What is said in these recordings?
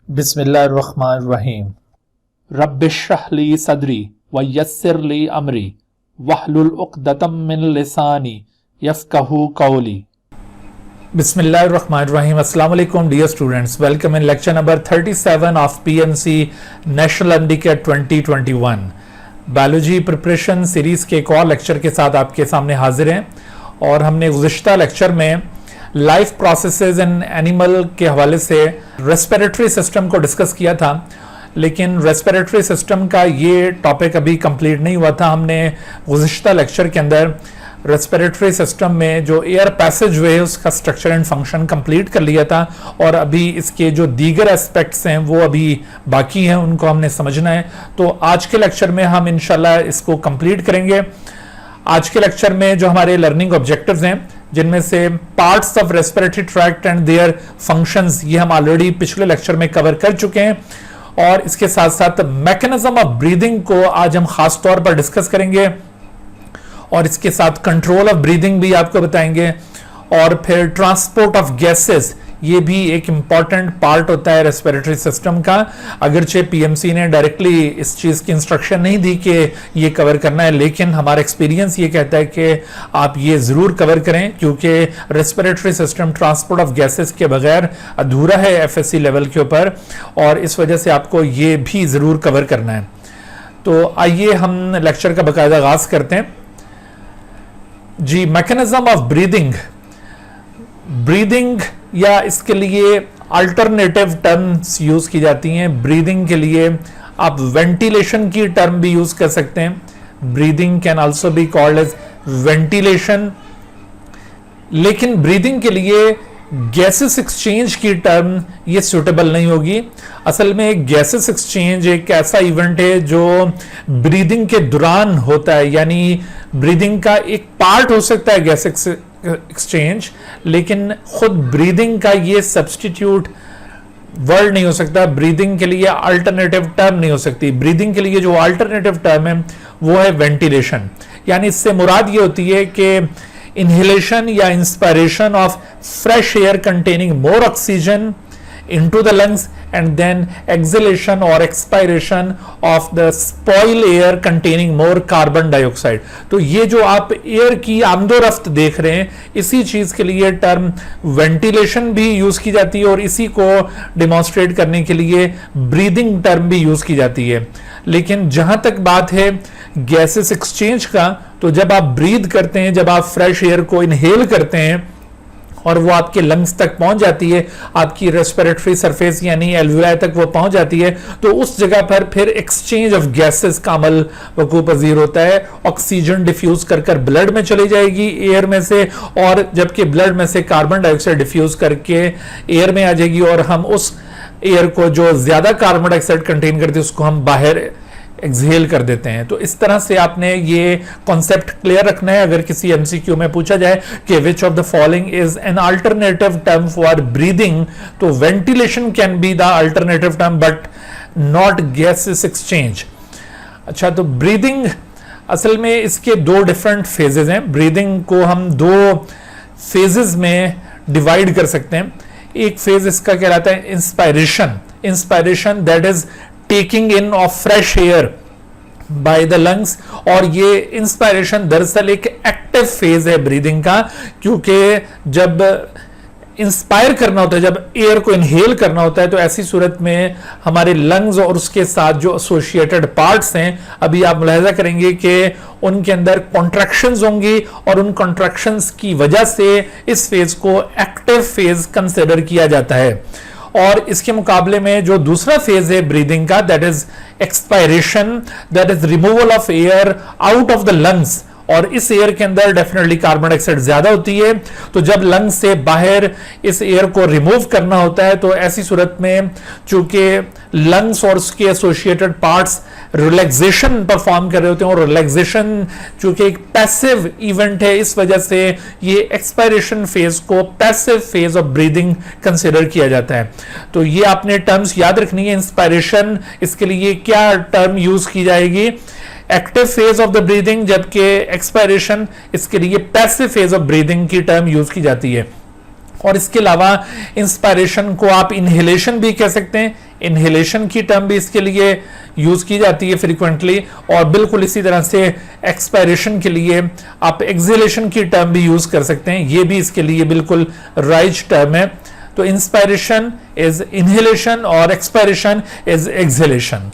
बिस्मिल्लाहिर्रहमानिर्रहीम। रब्बिश्रह ली सदरी व यस्सिर ली अमरी वहलुल उक़दतम मिन लिसानी यफ़क़हू क़ौली। बिस्मिल्लाहिर्रहमानिर्रहीम। अस्सलाम वालेकुम dear students, welcome in lecture number 37 of PMC national handicap 2021 biology preparation series के एक और लेक्चर के साथ आपके सामने हाजिर हैं। और हमने गुज़िश्ता लेक्चर में लाइफ प्रोसेसेस इन एनिमल के हवाले से रेस्पिरेटरी सिस्टम को डिस्कस किया था, लेकिन रेस्पिरेटरी सिस्टम का ये टॉपिक अभी कंप्लीट नहीं हुआ था। हमने गुज़िश्ता लेक्चर के अंदर रेस्पिरेटरी सिस्टम में जो एयर पैसेज वे उसका स्ट्रक्चर एंड फंक्शन कंप्लीट कर लिया था, और अभी इसके जो दीगर एस्पेक्ट्स हैं वो अभी बाकी हैं, उनको हमने समझना है। तो आज के लेक्चर में हम इंशाल्लाह इसको कंप्लीट करेंगे। आज के लेक्चर में जो हमारे लर्निंग ऑब्जेक्टिव्स हैं, जिनमें से parts of respiratory tract and their functions, ये हम ऑलरेडी पिछले लेक्चर में कवर कर चुके हैं। और इसके साथ साथ मैकेनिज्म ऑफ ब्रीदिंग को आज हम खास तौर पर डिस्कस करेंगे, और इसके साथ कंट्रोल ऑफ ब्रीदिंग भी आपको बताएंगे। और फिर ट्रांसपोर्ट ऑफ गैसेस, ये भी एक इंपॉर्टेंट पार्ट होता है रेस्पिरेटरी सिस्टम का। अगरचे पीएमसी ने डायरेक्टली इस चीज की इंस्ट्रक्शन नहीं दी कि ये कवर करना है, लेकिन हमारा एक्सपीरियंस ये कहता है कि आप ये जरूर कवर करें, क्योंकि respiratory system transport of gases के बगैर अधूरा है एफएससी लेवल के ऊपर, और इस वजह से आपको ये भी जरूर कवर करना है। तो आइए हम लेक्चर का बाकायदा आगाज करते हैं जी। मैकेनिज्म ऑफ ब्रीदिंग या इसके लिए अल्टरनेटिव टर्म्स यूज की जाती हैं। ब्रीदिंग के लिए आप वेंटिलेशन की टर्म भी यूज कर सकते हैं। Breathing can also be called as ventilation. लेकिन ब्रीदिंग के लिए गैसेस एक्सचेंज की टर्म ये सूटेबल नहीं होगी। असल में गैसेस एक्सचेंज एक ऐसा इवेंट है जो ब्रीदिंग के दौरान होता है, यानी ब्रीदिंग का एक पार्ट हो सकता है गैस एक्सचेंज, लेकिन खुद ब्रीदिंग का ये सब्स्टिट्यूट वर्ड नहीं हो सकता। ब्रीदिंग के लिए अल्टरनेटिव टर्म नहीं हो सकती। ब्रीदिंग के लिए जो अल्टरनेटिव टर्म है वो है वेंटिलेशन। यानी इससे मुराद ये होती है कि इनहेलेशन या inspiration of fresh air containing more oxygen into the lungs, and then exhalation or expiration of the spoil air containing more carbon dioxide। तो ये जो आप एयर की आमदोरफ्त देख रहे हैं, इसी चीज के लिए टर्म वेंटिलेशन भी यूज की जाती है, और इसी को डिमॉन्स्ट्रेट करने के लिए ब्रीदिंग टर्म भी यूज की जाती है। लेकिन जहां तक बात है गैसेस एक्सचेंज का, तो जब आप ब्रीद करते हैं, जब आप फ्रेश एयर को इनहेल करते हैं और वो आपके लंग्स तक पहुंच जाती है, आपकी रेस्पिरेटरी सरफेस यानी एल्वियोलाई तक वो पहुंच जाती है, तो उस जगह पर फिर एक्सचेंज ऑफ गैसेस का अमल वकू पजीर होता है। ऑक्सीजन डिफ्यूज कर ब्लड में चली जाएगी एयर में से, और जबकि ब्लड में से कार्बन डाइऑक्साइड डिफ्यूज करके एयर में आ जाएगी, और हम उस एयर को जो ज्यादा कार्बन डाइऑक्साइड कंटेन करती है उसको हम बाहर एक्सहेल कर देते हैं। तो इस तरह से आपने ये कॉन्सेप्ट क्लियर रखना है। अगर किसी एमसीक्यू में पूछा जाए कि which of the following is an alternative term for breathing, तो ventilation can be the alternative term but not gases exchange. अच्छा, तो ब्रीदिंग असल में इसके दो डिफरेंट फेजेस हैं। ब्रीदिंग को हम दो फेजेस में डिवाइड कर सकते हैं। एक फेज इसका कहलाता है inspiration that is taking in of fresh air by the lungs. और ये इंस्पायरेशन दरअसल एक एक्टिव फेज है ब्रीदिंग का, क्योंकि जब इंस्पायर करना होता है, जब एयर को इनहेल करना होता है, तो ऐसी सूरत में हमारे लंग्स और उसके साथ जो एसोसिएटेड पार्ट्स हैं, अभी आप मुलाहिजा करेंगे कि उनके अंदर कॉन्ट्रैक्शंस होंगी, और उन कॉन्ट्रैक्शंस की वजह से इस फेज को एक्टिव फेज कंसिडर किया जाता है। और इसके मुकाबले में जो दूसरा फेज है ब्रीदिंग का, that is expiration, that is removal of air out of the lungs. और इस एयर के अंदर डेफिनेटली कार्बन डाइऑक्साइड ज्यादा होती है, तो जब लंग्स से बाहर इस एयर को रिमूव करना होता है, तो ऐसी सूरत में चूंकि लंग्स और उसके एसोसिएटेड पार्ट्स रिलैक्सेशन परफॉर्म कर रहे होते हैं, और रिलैक्सेशन चूंकि एक पैसिव इवेंट है, इस वजह से ये एक्सपायरेशन फेज को passive phase of breathing consider किया जाता है। तो ये आपने टर्म्स याद रखनी है। इंस्पायरेशन, इसके लिए क्या टर्म यूज की जाएगी? Active phase of the breathing, जबकि एक्सपायरेशन इसके लिए पैसिव फेज ऑफ ब्रीदिंग की टर्म यूज की जाती है। और इसके अलावा इंस्पायरेशन को आप इनहेलेशन भी कह सकते हैं, इनहेलेशन की टर्म भी इसके लिए यूज की जाती है फ्रीक्वेंटली, और बिल्कुल इसी तरह से एक्सपायरेशन के लिए आप एक्सहेलेशन की टर्म भी यूज कर सकते हैं, ये भी इसके लिए बिल्कुल राइट टर्म है। तो इंस्पायरेशन इज इनहेलेशन और एक्सपायरेशन इज एक्सहेलेशन।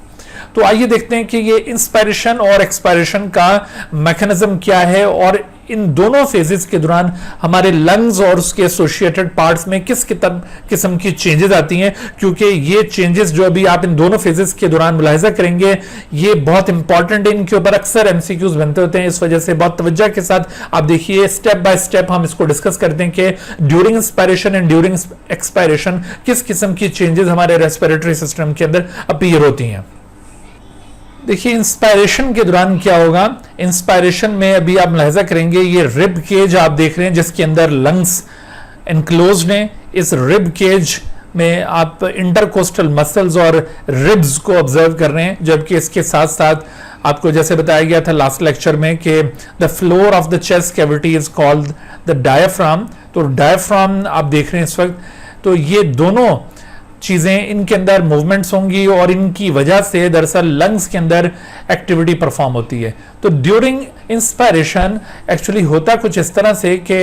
तो आइए देखते हैं कि ये इंस्पायरेशन और एक्सपायरेशन का मैकेनिज्म क्या है और इन दोनों फेजेस के दौरान हमारे लंग्स और उसके एसोसिएटेड पार्ट्स में किस किस्म की चेंजेस आती हैं, क्योंकि ये चेंजेस जो अभी आप इन दोनों फेजेस के दौरान मुलाहिजा करेंगे ये बहुत इंपॉर्टेंट है, इनके ऊपर अक्सर एमसीक्यूज बनते होते हैं, इस वजह से बहुत तवज्जो के साथ आप देखिए, स्टेप बाय स्टेप हम इसको डिस्कस करते हैं कि during inspiration and during expiration किस किस्म की चेंजेस हमारे रेस्पिरेटरी सिस्टम के अंदर अपीयर होती हैं। देखिए इंस्पायरेशन के दौरान क्या होगा, इंस्पायरेशन में अभी आप मुलाहिजा करेंगे ये रिब केज आप देख रहे हैं जिसके अंदर लंग्स एनक्लोज्ड हैं। इस रिब केज में आप इंटरकोस्टल मसल्स और रिब्स को ऑब्जर्व कर रहे हैं, जबकि इसके साथ साथ आपको जैसे बताया गया था लास्ट लेक्चर में कि the floor of the chest cavity is called the diaphragm. तो डायफ्राम आप देख रहे हैं इस वक्त, तो ये दोनों चीजें इनके अंदर मूवमेंट्स होंगी और इनकी वजह से दरअसल लंग्स के अंदर एक्टिविटी परफॉर्म होती है। तो ड्यूरिंग इंस्पायरेशन एक्चुअली होता कुछ इस तरह से कि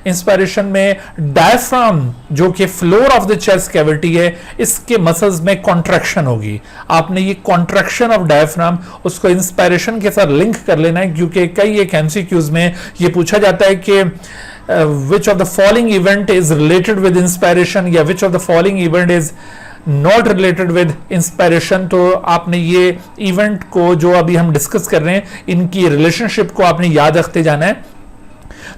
इंस्पायरेशन में डायफ्राम जो कि floor of the chest cavity है इसके मसल्स में कॉन्ट्रैक्शन होगी। आपने ये कॉन्ट्रैक्शन ऑफ डायफ्राम उसको इंस्पायरेशन के साथ लिंक कर लेना है, क्योंकि कई एक एमसीक्यूज में ये पूछा जाता है कि which of the following event is related with inspiration या which of the following event is not related with inspiration। तो आपने ये इवेंट को जो अभी हम डिस्कस कर रहे हैं इनकी रिलेशनशिप को आपने याद रखते जाना है।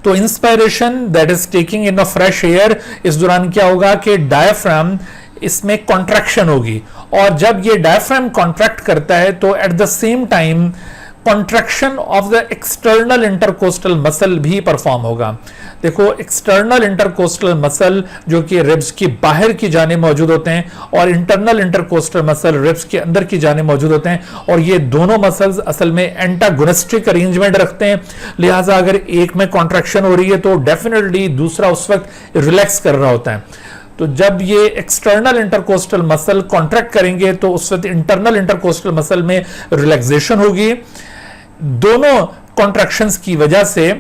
तो inspiration that is taking in a fresh air, इस दौरान क्या होगा कि डायफ्राम इसमें कॉन्ट्रैक्शन होगी, और जब ये डायफ्राम कॉन्ट्रैक्ट करता है तो at the same time contraction of the external intercostal muscle भी परफॉर्म होगा। देखो एक्सटर्नल इंटरकोस्टल मसल जो कि रिब्स की बाहर की जाने मौजूद होते हैं और इंटरनल इंटरकोस्टल मसल रिब्स के अंदर की जाने मौजूद होते हैं, और ये दोनों मसल्स असल में एंटागोनिस्टिक अरेंजमेंट रखते हैं। लिहाजा अगर एक में कॉन्ट्रैक्शन हो रही है तो डेफिनेटली दूसरा उस वक्त रिलैक्स कर रहा होता है। तो जब ये एक्सटर्नल इंटरकोस्टल मसल कॉन्ट्रैक्ट करेंगे तो उस वक्त इंटरनल इंटरकोस्टल मसल में रिलैक्सेशन होगी। दोनों कॉन्ट्रैक्शंस की वजह से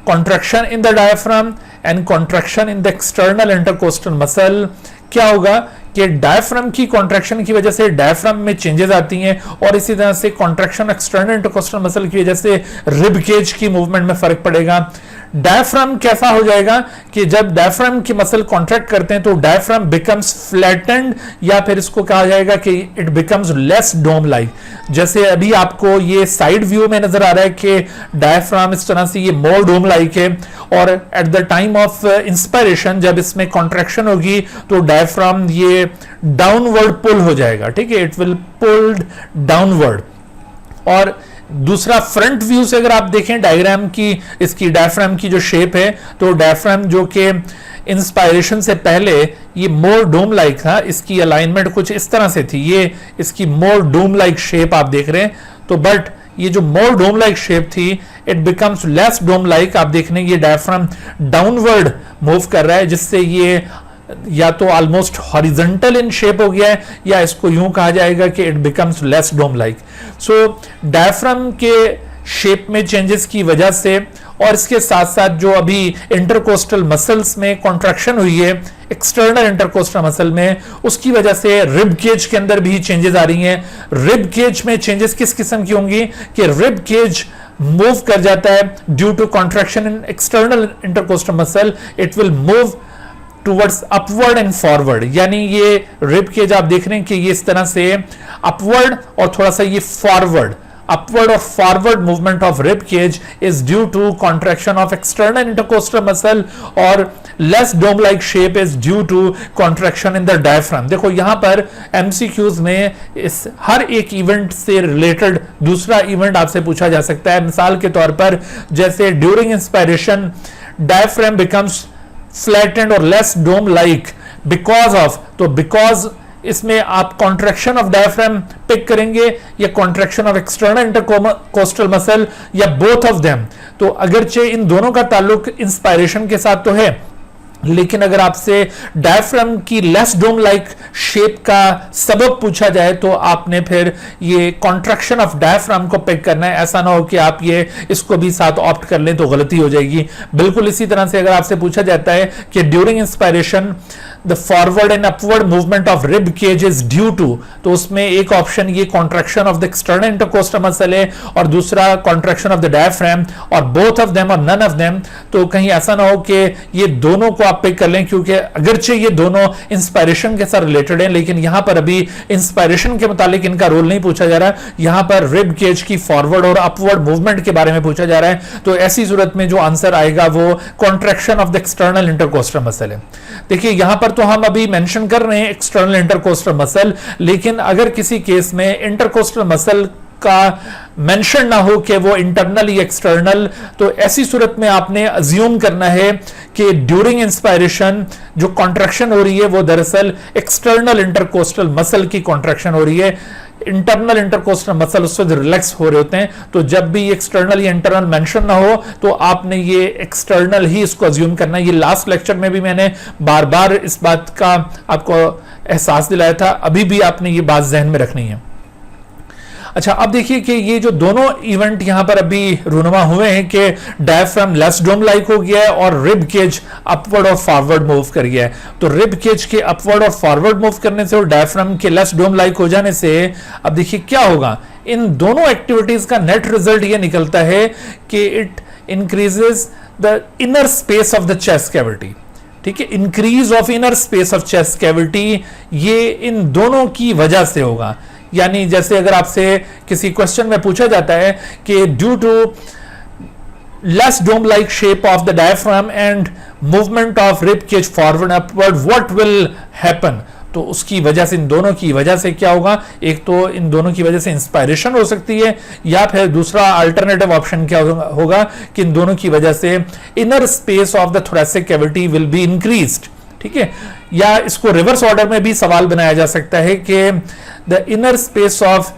contraction in the diaphragm and contraction in the external intercostal muscle क्या होगा कि डायफ्राम की कॉन्ट्रैक्शन की वजह से डायफ्राम में चेंजेस आती हैं, और इसी तरह से कॉन्ट्रैक्शन एक्सटर्नल इंटरकोस्टल मसल की वजह से रिब केज की मूवमेंट में फर्क पड़ेगा। डायफ्राम कैसा हो जाएगा कि जब डायफ्राम की मसल कॉन्ट्रैक्ट करते हैं तो डायफ्राम बिकम्स फ्लैटेंड, या फिर इसको कहा जाएगा कि it becomes less dome like. जैसे अभी आपको ये साइड व्यू में नजर आ रहा है कि डायफ्राम इस तरह से ये मोर डोम लाइक है, और eight the time of inspiration जब इसमें कॉन्ट्रैक्शन होगी तो डायफ्राम ये डाउनवर्ड पुल हो जाएगा, ठीक है, इट विल पुल्ड डाउनवर्ड। और दूसरा फ्रंट व्यू से अगर आप देखें डायग्राम की, इसकी डायफ्राम की जो शेप है, तो डायफ्राम जो कि इंस्पायरेशन से पहले ये मोर डोम लाइक था, इसकी अलाइनमेंट कुछ इस तरह से थी, ये इसकी मोर डोम लाइक शेप आप देख रहे हैं। तो बट ये जो मोर डोम लाइक शेप थी it becomes less dome like. आप देख रहे हैं ये डायफ्राम डाउनवर्ड मूव कर रहा है, जिससे ये या तो ऑलमोस्ट हॉरिजॉन्टल इन शेप हो गया है, या इसको यूं कहा जाएगा कि it becomes less dome like. So diaphragm के शेप में चेंजेस की वजह से, और इसके साथ साथ जो अभी इंटरकोस्टल मसल्स में कॉन्ट्रैक्शन हुई है एक्सटर्नल इंटरकोस्टल मसल में, उसकी वजह से रिब केज के अंदर भी चेंजेस आ रही हैं। रिब केज में चेंजेस किस किस्म की होंगी कि रिब केज मूव कर जाता है due to contraction in external intercostal muscle, it will move towards upward and forward. यानी ये रिब केज आप देख रहे हैं कि ये इस तरह से अपवर्ड और थोड़ा सा ये forward, upward or forward movement of rib cage is due to contraction of external intercostal muscle, और less dome like shape is due to contraction in the diaphragm। देखो यहां पर MCQs में इस हर एक इवेंट से रिलेटेड दूसरा इवेंट आपसे पूछा जा सकता है। मिसाल के तौर पर जैसे during inspiration diaphragm becomes flattened or less dome like because of, तो because इसमें आप कॉन्ट्रैक्शन ऑफ डायफ्राम पिक करेंगे या contraction of external intercostal muscle या बोथ ऑफ देम। तो अगरचे इन दोनों का ताल्लुक इंस्पायरेशन के साथ तो है, लेकिन अगर आपसे डायफ्राम की लेस डोम लाइक शेप का सबब पूछा जाए तो आपने फिर ये कॉन्ट्रैक्शन ऑफ डायफ्राम को पिक करना है। ऐसा ना हो कि आप ये इसको भी साथ ऑप्ट कर लें तो गलती हो जाएगी। बिल्कुल इसी तरह से अगर आपसे पूछा जाता है कि during inspiration the forward and upward movement of rib cage is due to, तो उसमें एक ऑप्शन ये contraction of the external intercostal muscle है और दूसरा कॉन्ट्रैक्शन ऑफ द डायफ्राम, और बोथ ऑफ देम और नन ऑफ देम। तो कहीं ऐसा ना हो कि ये दोनों को आप पिक कर लें, क्योंकि अगरचे ये दोनों इंस्पायरेशन के साथ रिलेटेड हैं, लेकिन यहां पर अभी इंस्पायरेशन के मुतालिक इनका रोल नहीं पूछा जा रहा। यहां पर रिब केज की फॉरवर्ड और अपवर्ड मूवमेंट के बारे में पूछा जा रहा है। तो ऐसी सूरत में जो आंसर आएगा वो contraction of the external intercostal muscle है। देखिए यहां पर तो हम अभी मेंशन कर रहे हैं एक्सटर्नल इंटरकोस्टल मसल, लेकिन अगर किसी केस में इंटरकोस्टल मसल का मेंशन ना हो कि वो इंटरनल या एक्सटर्नल, तो ऐसी सूरत में आपने अज्यूम करना है कि ड्यूरिंग इंस्पायरेशन जो कॉन्ट्रैक्शन हो रही है वो दरअसल एक्सटर्नल इंटरकोस्टल मसल की कॉन्ट्रैक्शन हो रही है। इंटरनल इंटरकोस्टल मसल उस वक्त रिलैक्स हो रहे होते हैं। तो जब भी एक्सटर्नल या इंटरनल मेंशन ना हो तो आपने ये एक्सटर्नल ही इसको अज्यूम करना है। ये लास्ट लेक्चर में भी मैंने बार बार इस बात का आपको एहसास दिलाया था, अभी भी आपने ये बात जहन में रखनी है। अच्छा, अब देखिए कि ये जो दोनों इवेंट यहां पर अभी रूनुमा हुए हैं कि डायफ्राम लेस डोम लाइक हो गया है और रिब केज अपवर्ड और फॉरवर्ड मूव कर गया है। तो रिब केज के अपवर्ड और फॉरवर्ड मूव करने से और डायफ्राम के लेस डोम लाइक हो जाने से अब देखिए क्या होगा। इन दोनों एक्टिविटीज का नेट रिजल्ट ये निकलता है कि it increases the inner space of the chest cavity. ठीक है, increase of inner space of chest cavity ये इन दोनों की वजह से होगा। यानी जैसे अगर आपसे किसी क्वेश्चन में पूछा जाता है कि due to less dome like shape of the diaphragm and movement of rib cage forward upward what will happen, तो उसकी वजह से, इन दोनों की वजह से क्या होगा। एक तो इन दोनों की वजह से इंस्पायरेशन हो सकती है, या फिर दूसरा अल्टरनेटिव ऑप्शन क्या होगा कि इन दोनों की वजह से inner space of the thoracic cavity will be increased. ठीक है, या इसको रिवर्स ऑर्डर में भी सवाल बनाया जा सकता है कि the inner space of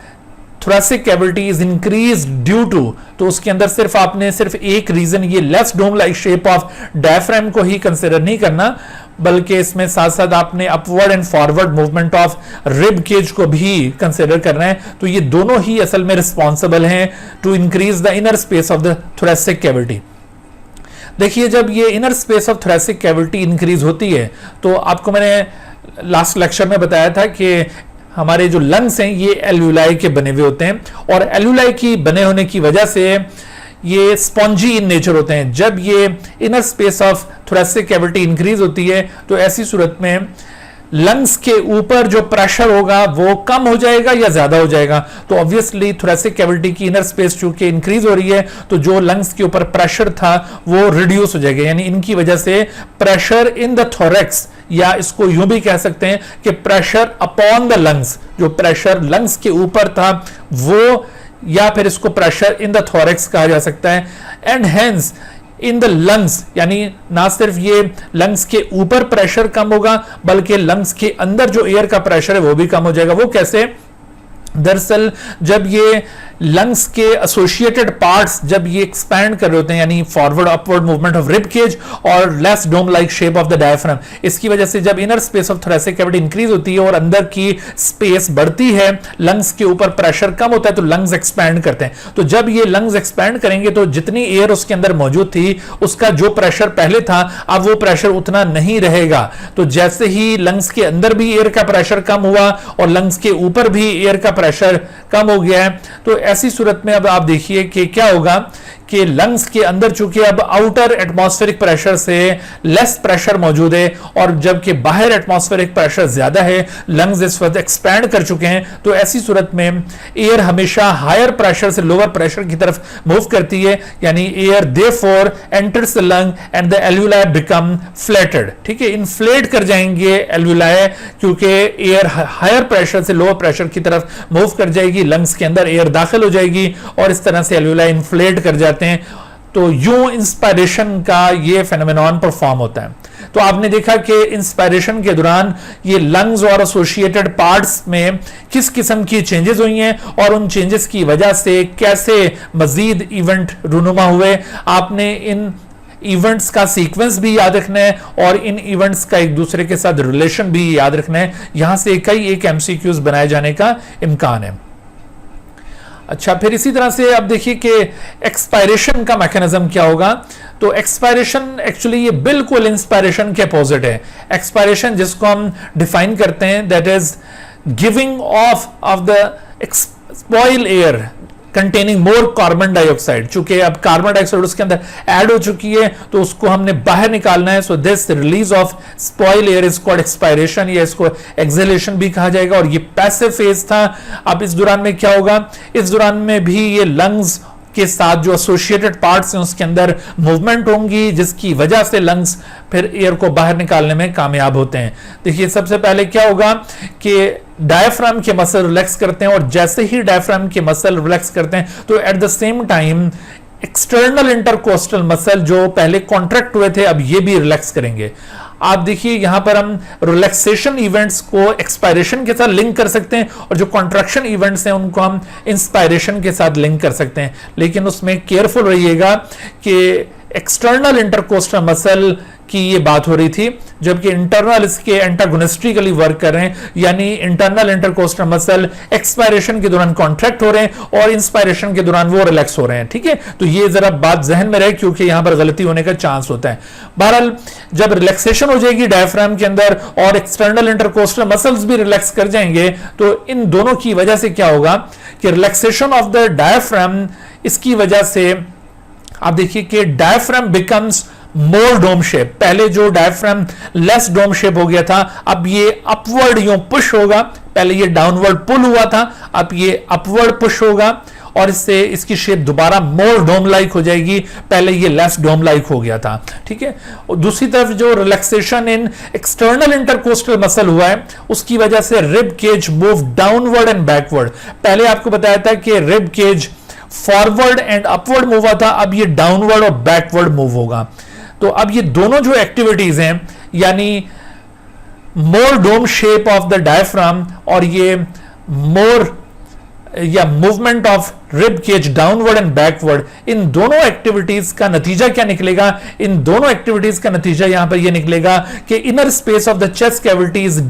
thoracic cavity is increase due to, तो उसके अंदर सिर्फ आपने सिर्फ एक रीजन ये less dome like shape of diaphragm को ही कंसिडर नहीं करना, बल्कि इसमें साथ साथ आपने upward and forward movement of rib cage को भी कंसिडर करना है। तो ये दोनों ही असल में रिस्पॉन्सिबल हैं to increase the inner space of the thoracic cavity. देखिए जब ये inner space of thoracic cavity increase होती है तो आपको मैंने लास्ट लेक्चर में बताया था कि हमारे जो लंग्स हैं ये एल्यूलाई के बने हुए होते हैं, और एल्यूलाई की बने होने की वजह से ये स्पॉन्जी इन नेचर होते हैं। जब ये inner space of thoracic cavity increase होती है तो ऐसी सूरत में लंग्स के ऊपर जो प्रेशर होगा वो कम हो जाएगा या ज्यादा हो जाएगा। तो ऑब्वियसली थोरेसिक कैविटी की इनर स्पेस चूंकि इंक्रीज हो रही है तो जो लंग्स के ऊपर प्रेशर था वो रिड्यूस हो जाएगा, यानी इनकी वजह से प्रेशर इन द थोरेक्स, या इसको यूं भी कह सकते हैं कि प्रेशर अपॉन द लंग्स, जो प्रेशर लंग्स के ऊपर था वो, या फिर इसको प्रेशर इन द थोरेक्स कहा जा सकता है। And hence in the lungs, यानी ना सिर्फ ये लंग्स के ऊपर प्रेशर कम होगा बल्कि लंग्स के अंदर जो एयर का प्रेशर है वो भी कम हो जाएगा। वो कैसे? दरअसल जब ये लंग्स के एसोसिएटेड पार्ट्स जब ये एक्सपैंड कर रहे होते हैं, यानी forward upward movement of rib cage और less dome like shape of the diaphragm, इसकी वजह से जब inner space of thoracic cavity increase होती है और अंदर की स्पेस बढ़ती है, लंग्स के ऊपर प्रेशर कम होता है तो लंग्स एक्सपैंड करते हैं। तो जब ये लंग्स एक्सपैंड करेंगे तो जितनी एयर उसके अंदर मौजूद थी उसका जो प्रेशर पहले था अब वो प्रेशर उतना नहीं रहेगा। तो जैसे ही लंग्स के अंदर भी एयर का प्रेशर कम हुआ और लंग्स के ऊपर भी एयर का प्रेशर कम हो गया है, तो ऐसी सूरत में अब आप देखिए कि क्या होगा कि लंग्स के अंदर चूंकि अब आउटर एटमॉस्फेरिक प्रेशर से लेस प्रेशर मौजूद है और जबकि बाहर एटमॉस्फेरिक प्रेशर ज्यादा है, लंग्स इस वक्त एक्सपैंड कर चुके हैं, तो ऐसी सूरत में एयर हमेशा हायर प्रेशर से लोअर प्रेशर की तरफ मूव करती है, यानी air therefore enters the lung and the alveoli become flated. ठीक है, इन्फ्लेट कर जाएंगे एल्वुलाई क्योंकि एयर हायर प्रेशर से लोअर प्रेशर की तरफ मूव कर जाएगी, लंग्स के अंदर एयर दाखिल हो जाएगी और इस तरह से एल्वुलाई इन्फ्लेट कर जाते हैं। तो यूं इंस्पायरेशन का ये फेनोमेनॉन परफॉर्म होता है। तो आपने देखा कि इंस्पायरेशन के दौरान ये लंग्स और एसोसिएटेड पार्ट्स में किस किस्म की चेंजेस हुई हैं और उन चेंजेस की वजह से कैसे मजीद इवेंट रूनुमा हुए। आपने इन इवेंट्स का सीक्वेंस भी याद रखना है और इन इवेंट्स का एक दूसरे के साथ रिलेशन भी याद रखना है। यहां से कई एक एमसीक्यूज बनाए जाने का इम्कान है। अच्छा, फिर इसी तरह से अब देखिए कि एक्सपायरेशन का मैकेनिज्म क्या होगा। तो एक्सपायरेशन एक्चुअली ये बिल्कुल इंस्पायरेशन के अपोजिट है। एक्सपायरेशन जिसको हम डिफाइन करते हैं that is giving of the spoil air containing more carbon dioxide. चूंकि अब कार्बन डाइऑक्साइड उसके अंदर ऐड हो चुकी है तो उसको हमने बाहर निकालना है। So this release of spoil air is called expiration, या इसको एक्सहेलेशन भी कहा जाएगा। और ये पैसिव फेज था। अब इस दौरान में क्या होगा, इस दौरान में भी ये लंग्स के साथ जो एसोसिएटेड पार्ट्स हैं उसके अंदर मूवमेंट होंगी, जिसकी वजह से लंग्स फिर एयर को बाहर निकालने में कामयाब होते हैं। देखिए, सबसे पहले क्या होगा कि डायफ्राम के मसल रिलैक्स करते हैं, और जैसे ही डायफ्राम के मसल रिलैक्स करते हैं तो at the same time external intercostal muscle जो पहले कॉन्ट्रैक्ट हुए थे अब ये भी रिलैक्स करेंगे। आप देखिए यहां पर हम रिलैक्सेशन इवेंट्स को एक्सपायरेशन के साथ लिंक कर सकते हैं, और जो कॉन्ट्रैक्शन इवेंट्स हैं उनको हम इंस्पायरेशन के साथ लिंक कर सकते हैं। लेकिन उसमें केयरफुल रहिएगा कि एक्सटर्नल इंटरकोस्टल मसल की ये बात हो रही थी, जबकि इंटरनल इसके एंटागोनिस्टिकली वर्क कर रहे हैं, यानी इंटरनल इंटरकोस्टल मसल एक्सपायरेशन के दौरान कॉन्ट्रैक्ट हो रहे हैं और इंस्पायरेशन के दौरान वो रिलैक्स हो रहे हैं। ठीक है, तो ये जरा बात जहन में रहे क्योंकि यहां पर गलती होने का चांस होता है। बहरहाल जब रिलैक्सेशन हो जाएगी डायफ्राम के अंदर और एक्सटर्नल इंटरकोस्टल मसल्स भी रिलैक्स कर जाएंगे, तो इन दोनों की वजह से क्या होगा कि रिलैक्सेशन ऑफ द डायफ्राम, इसकी वजह से आप देखिए कि diaphragm becomes more dome shape. पहले जो डायफ्राम लेस डोम शेप हो गया था, अब ये अपवर्ड यूं पुश होगा। पहले ये डाउनवर्ड पुल हुआ था, अब ये अपवर्ड पुश होगा, और इससे इसकी शेप दोबारा मोर डोम लाइक हो जाएगी। पहले ये लेस डोम लाइक हो गया था। ठीक है, और दूसरी तरफ जो relaxation in external intercostal muscle हुआ है उसकी वजह से rib cage move downward and backward. पहले आपको बताया था कि rib cage forward and upward move हुआ था, अब ये डाउनवर्ड और बैकवर्ड मूव होगा। तो अब ये दोनों जो एक्टिविटीज हैं, यानी more dome shape of the diaphragm और ये मोर या movement of rib cage downward and backward, इन दोनों एक्टिविटीज का नतीजा क्या निकलेगा? इन दोनों एक्टिविटीज का नतीजा यहां पर यह निकलेगा कि inner space of the chest cavity is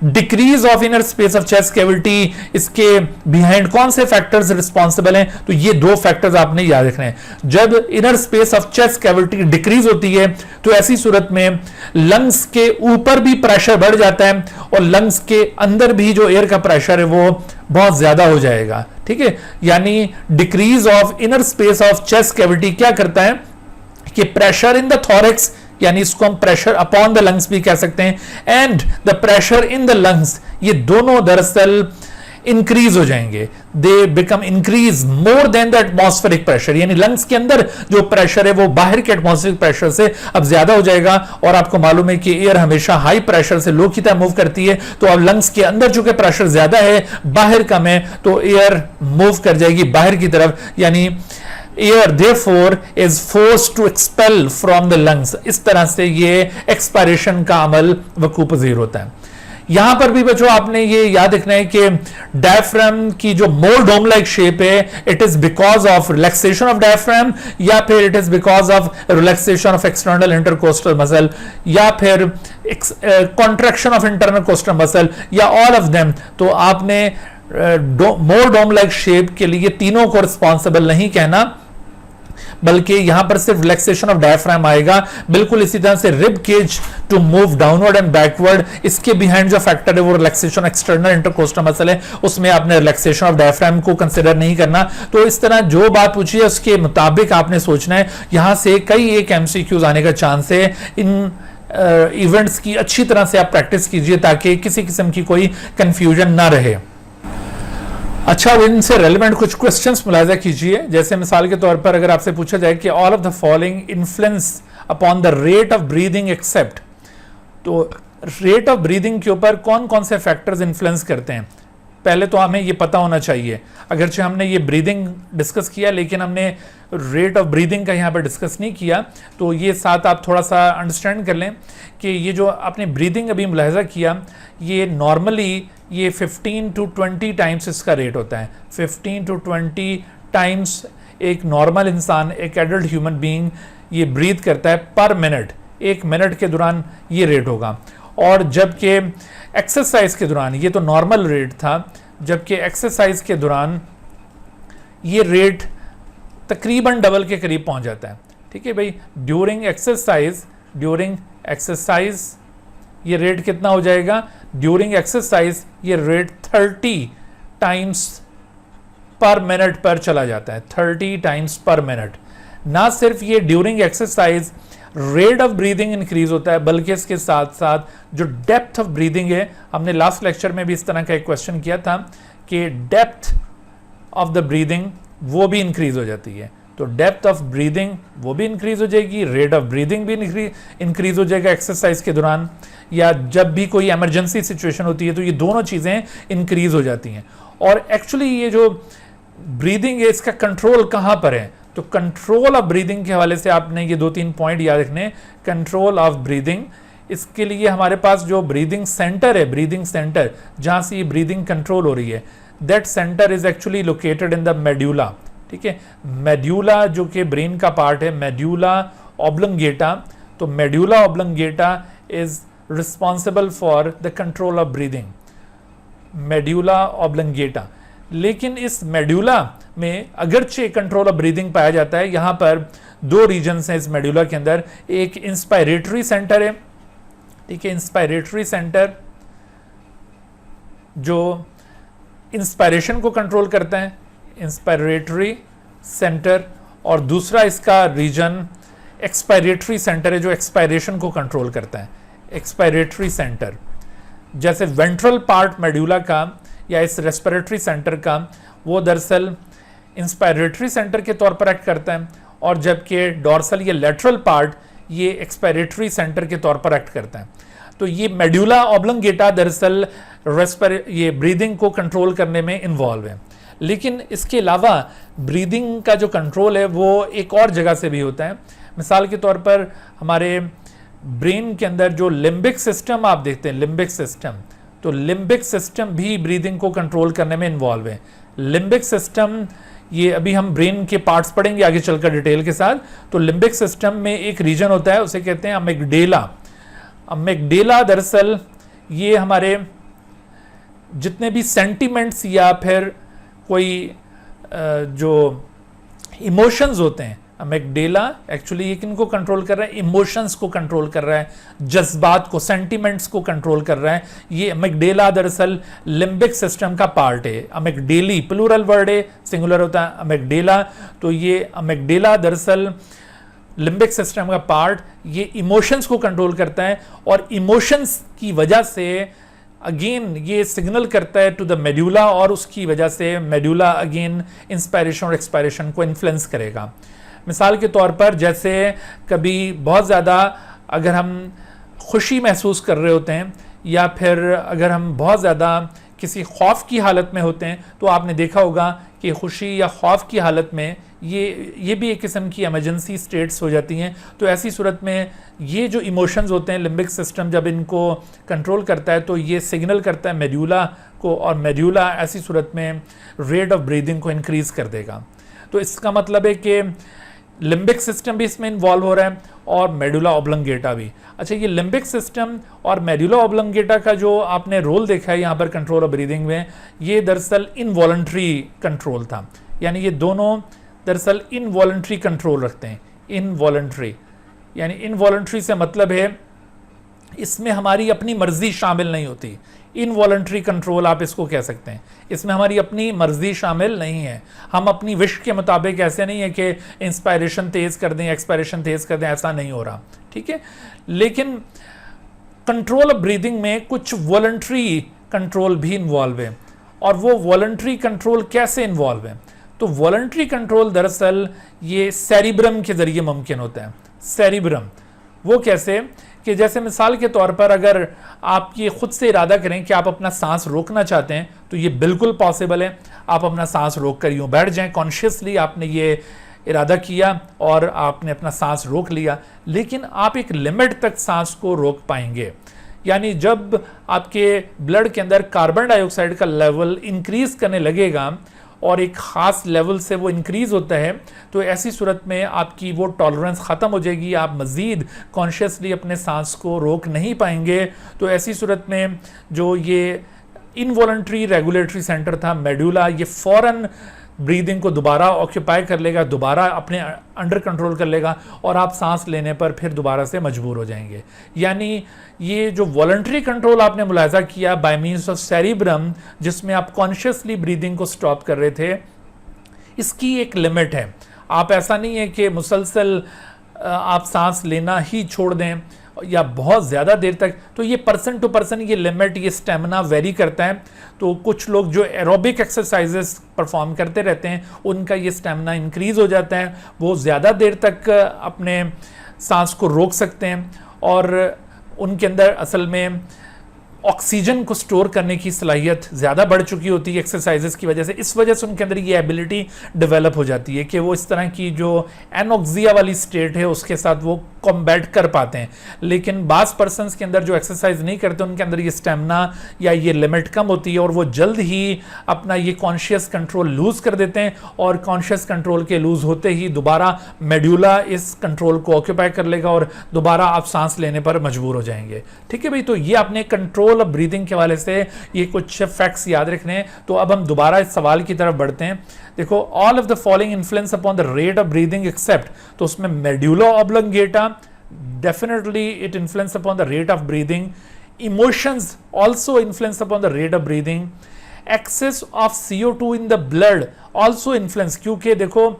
decrease of inner space of chest cavity. इसके बिहाइंड कौन से फैक्टर्स रिस्पॉन्सिबल हैं? तो ये दो फैक्टर्स आपने याद रखने हैं। जब inner space of chest cavity decrease होती है तो ऐसी सूरत में लंग्स के ऊपर भी प्रेशर बढ़ जाता है और लंग्स के अंदर भी जो एयर का प्रेशर है वो बहुत ज्यादा हो जाएगा। ठीक है, यानी decrease of inner space of chest cavity क्या करता है कि प्रेशर इन द थॉरेक्स, यानी इसको हम प्रेशर अपॉन द लंग्स भी कह सकते हैं, and the pressure in the lungs, ये दोनों दरअसल इंक्रीज हो जाएंगे। They become increase more than the atmospheric pressure, यानी लंग्स के अंदर जो प्रेशर है वो बाहर के एटमॉस्फेरिक प्रेशर से अब ज्यादा हो जाएगा। और आपको मालूम है कि एयर हमेशा हाई प्रेशर से लो की तरह मूव करती है, तो अब लंग्स के अंदर चूंकि प्रेशर ज्यादा है, बाहर कम है, तो एयर मूव कर जाएगी बाहर की तरफ, यानी air therefore is forced to expel from the lungs। इस तरह से ये एक्सपायरेशन का अमल वकू पजीर होता है। यहां पर भी बच्चों आपने ये याद रखना है कि डायफ्राम की जो मोर डोम लाइक शेप है, it is because of relaxation of diaphragm, या फिर it is because of relaxation of external intercostal muscle, या फिर contraction of internal coastal muscle, या ऑल ऑफ देम। तो आपने मोर डोम लाइक शेप के लिए तीनों को रिस्पॉन्सिबल नहीं कहना, बल्कि यहां पर सिर्फ रिलैक्सेशन ऑफ डायफ्राम आएगा। बिल्कुल इसी तरह से rib cage to move downward and backward, इसके बिहाइंड जो फैक्टर है वो रिलैक्सेशन एक्सटर्नल इंटरकोस्टल मसल है, उसमें आपने रिलैक्सेशन ऑफ डायफ्राम को कंसीडर नहीं करना। तो इस तरह जो बात पूछी है उसके मुताबिक आपने सोचना है। यहां से कई एक एमसीक्यूज आने का चांस है। इन इवेंट्स की अच्छी तरह से आप प्रैक्टिस कीजिए ताकि किसी किस्म की कोई कंफ्यूजन ना रहे। अच्छा, अब इनसे रेलिवेंट कुछ क्वेश्चंस मुलाजा कीजिए। जैसे मिसाल के तौर पर अगर आपसे पूछा जाए कि all of the following influence upon the rate of breathing except, तो रेट ऑफ ब्रीदिंग के ऊपर कौन कौन से फैक्टर्स इन्फ्लुएंस करते हैं? पहले तो हमें ये पता होना चाहिए। अगरचे हमने ये ब्रीदिंग डिस्कस किया लेकिन हमने रेट ऑफ ब्रीदिंग का यहाँ पर डिस्कस नहीं किया, तो ये साथ आप थोड़ा सा अंडरस्टैंड कर लें कि ये जो आपने ब्रीदिंग अभी मुलाहजा किया, ये नॉर्मली ये 15 to 20 टाइम्स इसका रेट होता है। 15 to 20 टाइम्स एक नॉर्मल इंसान, एक एडल्ट ह्यूमन बीइंग ये ब्रीथ करता है पर मिनट, 1 मिनट के दौरान ये रेट होगा। और जबकि एक्सरसाइज के दौरान, ये तो नॉर्मल रेट था, जबकि एक्सरसाइज के दौरान ये रेट तकरीबन डबल के करीब पहुंच जाता है। ठीक है भाई, ड्यूरिंग एक्सरसाइज ये रेट कितना हो जाएगा, ड्यूरिंग एक्सरसाइज ये रेट 30 टाइम्स पर मिनट पर चला जाता है, 30 टाइम्स पर मिनट। ना सिर्फ ये during exercise rate of breathing increase होता है, बल्कि इसके साथ साथ जो डेप्थ ऑफ ब्रीदिंग है, हमने लास्ट लेक्चर में भी इस तरह का एक क्वेश्चन किया था कि डेप्थ ऑफ द ब्रीदिंग वो भी इंक्रीज हो जाती है। तो डेप्थ ऑफ ब्रीदिंग वो भी इंक्रीज हो जाएगी, रेट ऑफ ब्रीदिंग भी इंक्रीज हो जाएगा एक्सरसाइज के दौरान, या जब भी कोई इमरजेंसी सिचुएशन होती है तो ये दोनों चीज़ें इंक्रीज हो जाती हैं। और एक्चुअली ये जो ब्रीदिंग है इसका कंट्रोल कहाँ पर है, तो कंट्रोल ऑफ ब्रीदिंग के हवाले से आपने ये 2-3 पॉइंट याद रखने। कंट्रोल ऑफ ब्रीदिंग, इसके लिए हमारे पास जो ब्रीदिंग सेंटर है, ब्रीदिंग सेंटर जहाँ से ये ब्रीदिंग कंट्रोल हो रही है, that centre is actually located in the medulla. ठीक है, मेड्यूला जो कि ब्रेन का पार्ट है, मेड्यूला ऑब्लंगेटा, तो medulla oblongata is responsible for the control of breathing, medulla oblongata. लेकिन इस मेड्यूला में अगरचे कंट्रोल ऑफ ब्रीदिंग पाया जाता है, यहां पर 2 रीजन्स हैं इस मेड्यूला के अंदर। एक इंस्पायरेटरी सेंटर है, ठीक है, इंस्पायरेटरी सेंटर जो इंस्पायरेशन को कंट्रोल करता है, इंस्पायरेटरी सेंटर, और दूसरा इसका रीजन एक्सपायरेटरी सेंटर है जो एक्सपायरेशन को कंट्रोल करता है, एक्सपायरेटरी सेंटर। जैसे वेंट्रल पार्ट मेड्यूला का या इस रेस्पिरेटरी सेंटर का, वो दरअसल इंस्पायरेटरी सेंटर के तौर पर एक्ट करता है, और जबकि डॉर्सल या लेटरल पार्ट ये एक्सपायरेटरी सेंटर के तौर पर एक्ट करता है। तो ये मेड्यूला ऑब्लंगेटा दरअसल ये ब्रीदिंग को कंट्रोल करने में इन्वॉल्व है। लेकिन इसके अलावा ब्रीदिंग का जो कंट्रोल है वो एक और जगह से भी होता है। मिसाल के तौर पर हमारे ब्रेन के अंदर जो लिम्बिक सिस्टम आप देखते हैं, लिम्बिक सिस्टम, तो लिम्बिक सिस्टम भी ब्रीदिंग को कंट्रोल करने में इन्वॉल्व है। लिम्बिक सिस्टम, ये अभी हम ब्रेन के पार्ट्स पढ़ेंगे आगे चलकर डिटेल के साथ। तो लिम्बिक सिस्टम में एक रीजन होता है, उसे कहते हैं अमिगडेला। अमिगडेला दरअसल ये हमारे जितने भी सेंटिमेंट्स या फिर कोई जो इमोशंस होते हैं, अमिगडेला एक्चुअली ये किनको कंट्रोल कर रहा है, इमोशंस को कंट्रोल कर रहा है, जज्बात को, सेंटिमेंट्स को कंट्रोल कर रहा है। ये अमिगडेला दरअसल लिम्बिक सिस्टम का पार्ट है। अमिगडेली प्लूरल वर्ड है, सिंगुलर होता है अमिगडेला। तो ये अमिगडेला दरअसल लिम्बिक सिस्टम का पार्ट, ये इमोशंस को कंट्रोल करता है, और इमोशंस की वजह से अगेन ये सिग्नल करता है टू द मेड्यूला, और उसकी वजह से मेड्यूला अगेन इंस्पायरेशन और एक्सपायरेशन को इन्फ्लुएंस करेगा। मिसाल के तौर पर जैसे कभी बहुत ज़्यादा अगर हम खुशी महसूस कर रहे होते हैं, या फिर अगर हम बहुत ज़्यादा किसी खौफ की हालत में होते हैं, तो आपने देखा होगा कि खुशी या खौफ की हालत में ये भी एक किस्म की इमरजेंसी स्टेट्स हो जाती हैं। तो ऐसी सूरत में ये जो इमोशंस होते हैं, लिम्बिक सिस्टम जब इनको कंट्रोल करता है तो ये सिग्नल करता है मेड्यूला को, और मेड्यूला ऐसी सूरत में रेट ऑफ ब्रीदिंग को इंक्रीज कर देगा। तो इसका मतलब है कि लिम्बिक सिस्टम भी इसमें इन्वॉल्व हो रहा है, और मेडुला ऑब्लंगेटा भी। अच्छा, ये लिम्बिक सिस्टम और मेडुला ऑब्लंगेटा का जो आपने रोल देखा है यहाँ पर कंट्रोल ऑफ ब्रीदिंग में, ये दरअसल इनवॉलंटरी कंट्रोल था। यानी ये दोनों दरअसल इनवॉलंटरी कंट्रोल रखते हैं। इनवॉलंटरी यानी इनवॉलंटरी से मतलब है इसमें हमारी अपनी मर्जी शामिल नहीं होती। इनवॉलंटरी कंट्रोल आप इसको कह सकते हैं, इसमें हमारी अपनी मर्जी शामिल नहीं है। हम अपनी विश के मुताबिक, ऐसे नहीं है कि इंस्पायरेशन तेज कर दें, एक्सपायरेशन तेज कर दें, ऐसा नहीं हो रहा, ठीक है। लेकिन कंट्रोल ऑफ ब्रीदिंग में कुछ वॉलंटरी कंट्रोल भी इन्वॉल्व है। और वो वॉलंटरी कंट्रोल कैसे इन्वॉल्व है? तो वॉलंटरी कंट्रोल दरअसल ये सेरिब्रम के जरिए मुमकिन होता है। सेरिब्रम वो कैसे कि जैसे मिसाल के तौर पर अगर आप ये खुद से इरादा करें कि आप अपना सांस रोकना चाहते हैं, तो ये बिल्कुल पॉसिबल है। आप अपना सांस रोक कर यूँ बैठ जाएं, कॉन्शियसली आपने ये इरादा किया और आपने अपना सांस रोक लिया, लेकिन आप एक लिमिट तक सांस को रोक पाएंगे। यानी जब आपके ब्लड के अंदर कार्बन डाइऑक्साइड का लेवल इंक्रीज करने लगेगा और एक ख़ास लेवल से वो इंक्रीज़ होता है, तो ऐसी सूरत में आपकी वो टॉलरेंस ख़त्म हो जाएगी, आप मज़ीद कॉन्शियसली अपने सांस को रोक नहीं पाएंगे। तो ऐसी सूरत में जो ये इनवॉलंटरी रेगुलेटरी सेंटर था मेडुला, ये फ़ौरन ब्रीदिंग को दोबारा ऑक्यूपाई कर लेगा, दोबारा अपने अंडर कंट्रोल कर लेगा और आप सांस लेने पर फिर दोबारा से मजबूर हो जाएंगे। यानी ये जो वॉलंटरी कंट्रोल आपने मुलाहिजा किया बाय मीन्स ऑफ सेरिब्रम, जिसमें आप कॉन्शियसली ब्रीदिंग को स्टॉप कर रहे थे, इसकी एक लिमिट है। आप ऐसा नहीं है कि मुसलसल आप सांस लेना ही छोड़ दें या बहुत ज़्यादा देर तक, तो ये पर्सन टू पर्सन ये लिमिट, ये स्टेमिना वेरी करता है। तो कुछ लोग जो एरोबिक एक्सरसाइजेस परफॉर्म करते रहते हैं उनका ये स्टेमिना इंक्रीज़ हो जाता है, वो ज़्यादा देर तक अपने सांस को रोक सकते हैं और उनके अंदर असल में ऑक्सीजन को स्टोर करने की सलाहियत ज़्यादा बढ़ चुकी होती है एक्सरसाइजेस की वजह से। इस वजह से उनके अंदर ये एबिलिटी डेवलप हो जाती है कि वो इस तरह की जो एनोक्सिया वाली स्टेट है उसके साथ वो कॉम्बैट कर पाते हैं। लेकिन बास पर्सन्स के अंदर जो एक्सरसाइज नहीं करते उनके अंदर ये स्टेमिना या ये लिमिट कम होती है और वो जल्द ही अपना ये कॉन्शियस कंट्रोल लूज़ कर देते हैं और कॉन्शियस कंट्रोल के लूज़ होते ही दोबारा मेडुला इस कंट्रोल को ऑक्यूपाई कर लेगा और दोबारा आप सांस लेने पर मजबूर हो जाएंगे। ठीक है भाई, तो ये आपने कंट्रोल ऑफ ब्रीदिंग के हवाले से ये कुछ फैक्ट्स याद रखने हैं। तो अब हम दोबारा इस सवाल की तरफ बढ़ते हैं। देखो, all of the following influence upon the rate of breathing except, तो उसमें medulla oblongata definitely it influence upon the rate of breathing, emotions also influence upon the rate of breathing, excess of CO2 in the blood also influence, क्योंकि देखो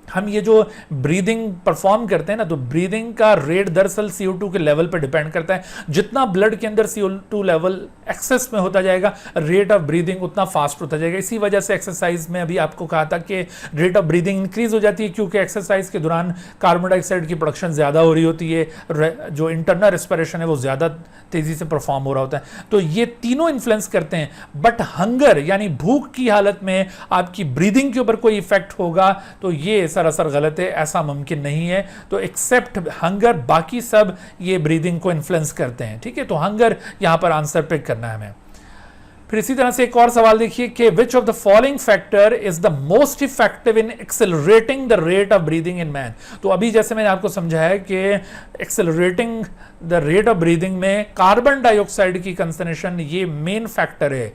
हम ये जो breathing perform करते हैं ना, तो ब्रीदिंग का रेट दरअसल CO2 के लेवल पर डिपेंड करता है। जितना ब्लड के अंदर CO2 लेवल एक्सेस में होता जाएगा, रेट ऑफ ब्रीदिंग उतना फास्ट होता जाएगा। इसी वजह से एक्सरसाइज में अभी आपको कहा था कि रेट ऑफ ब्रीदिंग इंक्रीज हो जाती है, क्योंकि एक्सरसाइज के दौरान कार्बन डाइऑक्साइड की प्रोडक्शन ज़्यादा हो रही होती है, जो इंटरनल रेस्पिरेशन है वो ज़्यादा तेज़ी से परफॉर्म हो रहा होता है। तो ये तीनों इन्फ्लुएंस करते हैं। बट हंगर यानी भूख की हालत में आपकी ब्रीदिंग के ऊपर कोई इफेक्ट होगा तो ये सरासर गलत है, ऐसा मुमकिन नहीं है। तो एक्सेप्ट हंगर, बाकी सब ये ब्रीदिंग को इन्फ्लुएंस करते हैं। ठीक है, तो हंगर यहां पर आंसर पिक करना है हमें। फिर इसी तरह से एक और सवाल देखिए कि which of the following factor is the most effective in accelerating the rate of breathing in man. तो अभी जैसे मैंने आपको समझाया कि accelerating the rate of breathing में कार्बन डाइऑक्साइड की कंसंट्रेशन ये मेन फैक्टर है।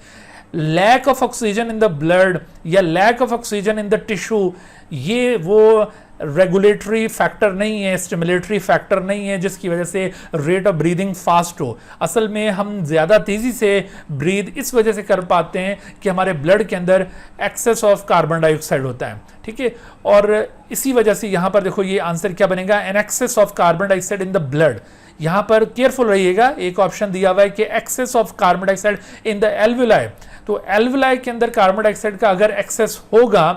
Lack of oxygen in the blood या lack of oxygen in the tissue, ये वो रेगुलेटरी फैक्टर नहीं है, स्टिमुलेटरी फैक्टर नहीं है जिसकी वजह से रेट ऑफ ब्रीदिंग फास्ट हो। असल में हम ज़्यादा तेज़ी से ब्रीद इस वजह से कर पाते हैं कि हमारे ब्लड के अंदर एक्सेस ऑफ कार्बन डाइऑक्साइड होता है। ठीक है, और इसी वजह से यहाँ पर देखो ये आंसर क्या बनेगा, an excess of carbon dioxide in the blood. यहाँ पर केयरफुल रहिएगा, एक ऑप्शन दिया हुआ है कि excess of carbon dioxide in the alveoli. तो एल्वुलाई के अंदर कार्बन डाइऑक्साइड का अगर एक्सेस होगा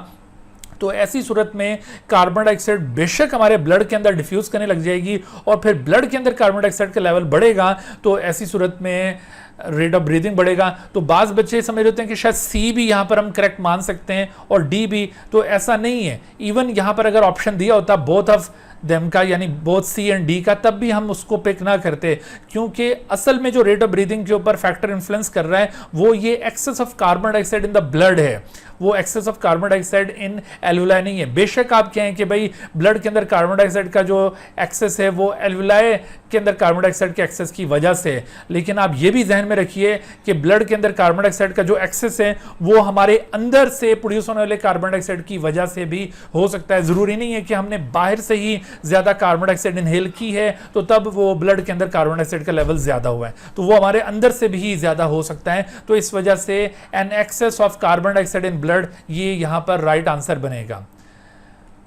तो ऐसी सूरत में कार्बन डाइऑक्साइड बेशक हमारे ब्लड के अंदर डिफ्यूज करने लग जाएगी और फिर ब्लड के अंदर कार्बन डाइऑक्साइड का लेवल बढ़ेगा तो ऐसी सूरत में रेट ऑफ ब्रीदिंग बढ़ेगा। तो बाज़ बच्चे समझ रहे हैं कि शायद सी भी यहाँ पर हम करेक्ट मान सकते हैं और डी भी, तो ऐसा नहीं है। इवन यहाँ पर अगर ऑप्शन दिया होता बोथ ऑफ देम का, यानी बोथ सी एंड डी का, तब भी हम उसको पिक ना करते, क्योंकि असल में जो रेट ऑफ ब्रीदिंग के ऊपर फैक्टर इन्फ्लुएंस कर रहा है वो ये excess of carbon dioxide in the blood है, वो excess of carbon dioxide in alveoli नहीं है। बेशक आप कहें कि भाई ब्लड के अंदर कार्बन डाइऑक्साइड का जो एक्सेस है वो एल्वुलाई के अंदर कार्बन डाइऑक्साइड के एक्सेस की वजह से है, लेकिन आप ये भी जहन में रखिए कि ब्लड के अंदर कार्बन डाइऑक्साइड का जो एक्सेस है वो हमारे अंदर से प्रोड्यूस होने वाले कार्बन डाइऑक्साइड की वजह से भी हो सकता है। जरूरी नहीं है कि हमने बाहर से ही ज्यादा कार्बन डाइऑक्साइड इनहेल की है तो तब वो ब्लड के अंदर कार्बन डाइऑक्साइड का लेवल ज्यादा हुआ है, तो वो हमारे अंदर से भी ज्यादा हो सकता है। तो इस वजह से an excess of carbon dioxide in blood ये यहां पर राइट आंसर बनेगा।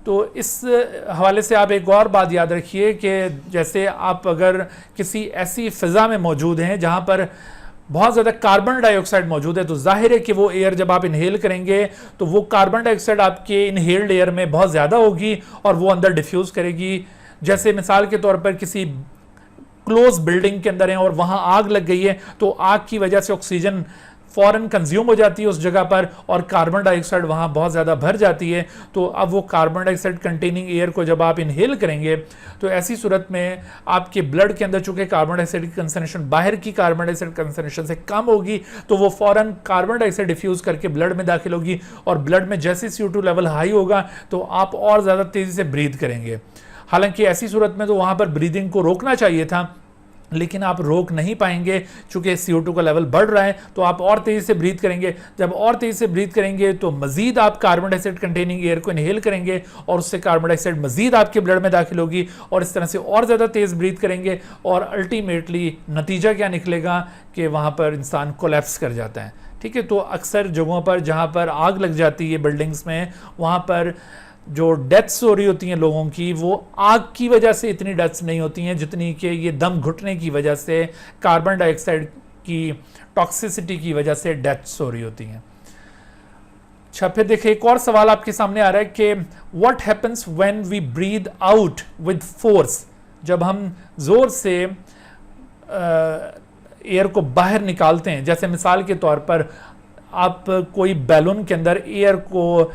तो इस हवाले से आप एक और बात याद रखिए कि जैसे आप अगर किसी ऐसी फिजा में मौजूद हैं जहां पर बहुत ज़्यादा कार्बन डाइऑक्साइड मौजूद है तो जाहिर है कि वो एयर जब आप इनहेल करेंगे तो वो कार्बन डाइऑक्साइड आपके इनहेल्ड एयर में बहुत ज़्यादा होगी और वो अंदर डिफ्यूज़ करेगी। जैसे मिसाल के तौर पर किसी क्लोज बिल्डिंग के अंदर है और वहाँ आग लग गई है तो आग की वजह से ऑक्सीजन फॉरन कंज्यूम हो जाती है उस जगह पर और कार्बन डाइऑक्साइड वहाँ बहुत ज़्यादा भर जाती है। तो अब वो कार्बन डाइऑक्साइड कंटेनिंग एयर को जब आप इनहेल करेंगे तो ऐसी सूरत में आपके ब्लड के अंदर चूंकि कार्बन डाइऑक्साइड की कंसंट्रेशन बाहर की कार्बन डाइऑक्साइड कंसंट्रेशन से कम होगी तो वो फौरन कार्बन डाइऑक्साइड डिफ्यूज करके ब्लड में दाखिल होगी और ब्लड में जैसे CO2 लेवल हाई होगा तो आप और ज़्यादा तेज़ी से ब्रीथ करेंगे। हालांकि ऐसी सूरत में तो वहाँ पर ब्रीदिंग को रोकना चाहिए था, लेकिन आप रोक नहीं पाएंगे चूंकि CO2 का लेवल बढ़ रहा है, तो आप और तेज़ी से ब्रीथ करेंगे। जब और तेज़ी से ब्रीथ करेंगे तो मजीद आप कार्बन डाइऑक्साइड कंटेनिंग एयर को इनहेल करेंगे और उससे कार्बन डाइऑक्साइड मजीद आपके ब्लड में दाखिल होगी और इस तरह से और ज़्यादा तेज़ ब्रीथ करेंगे और अल्टीमेटली नतीजा क्या निकलेगा कि वहाँ पर इंसान कोलैप्स कर जाता है। ठीक है, तो अक्सर जगहों पर जहाँ पर आग लग जाती है बिल्डिंग्स में, वहाँ पर जो डेथ्स हो रही होती हैं लोगों की, वो आग की वजह से इतनी डेथ्स नहीं होती हैं जितनी कि ये दम घुटने की वजह से, कार्बन डाइऑक्साइड की टॉक्सिसिटी की वजह से डेथ्स हो रही होती हैं। अच्छा, फिर देखिए एक और सवाल आपके सामने आ रहा है कि what happens when we breathe out with force, जब हम जोर से एयर को बाहर निकालते हैं, जैसे मिसाल के तौर पर आप कोई बैलून के अंदर एयर को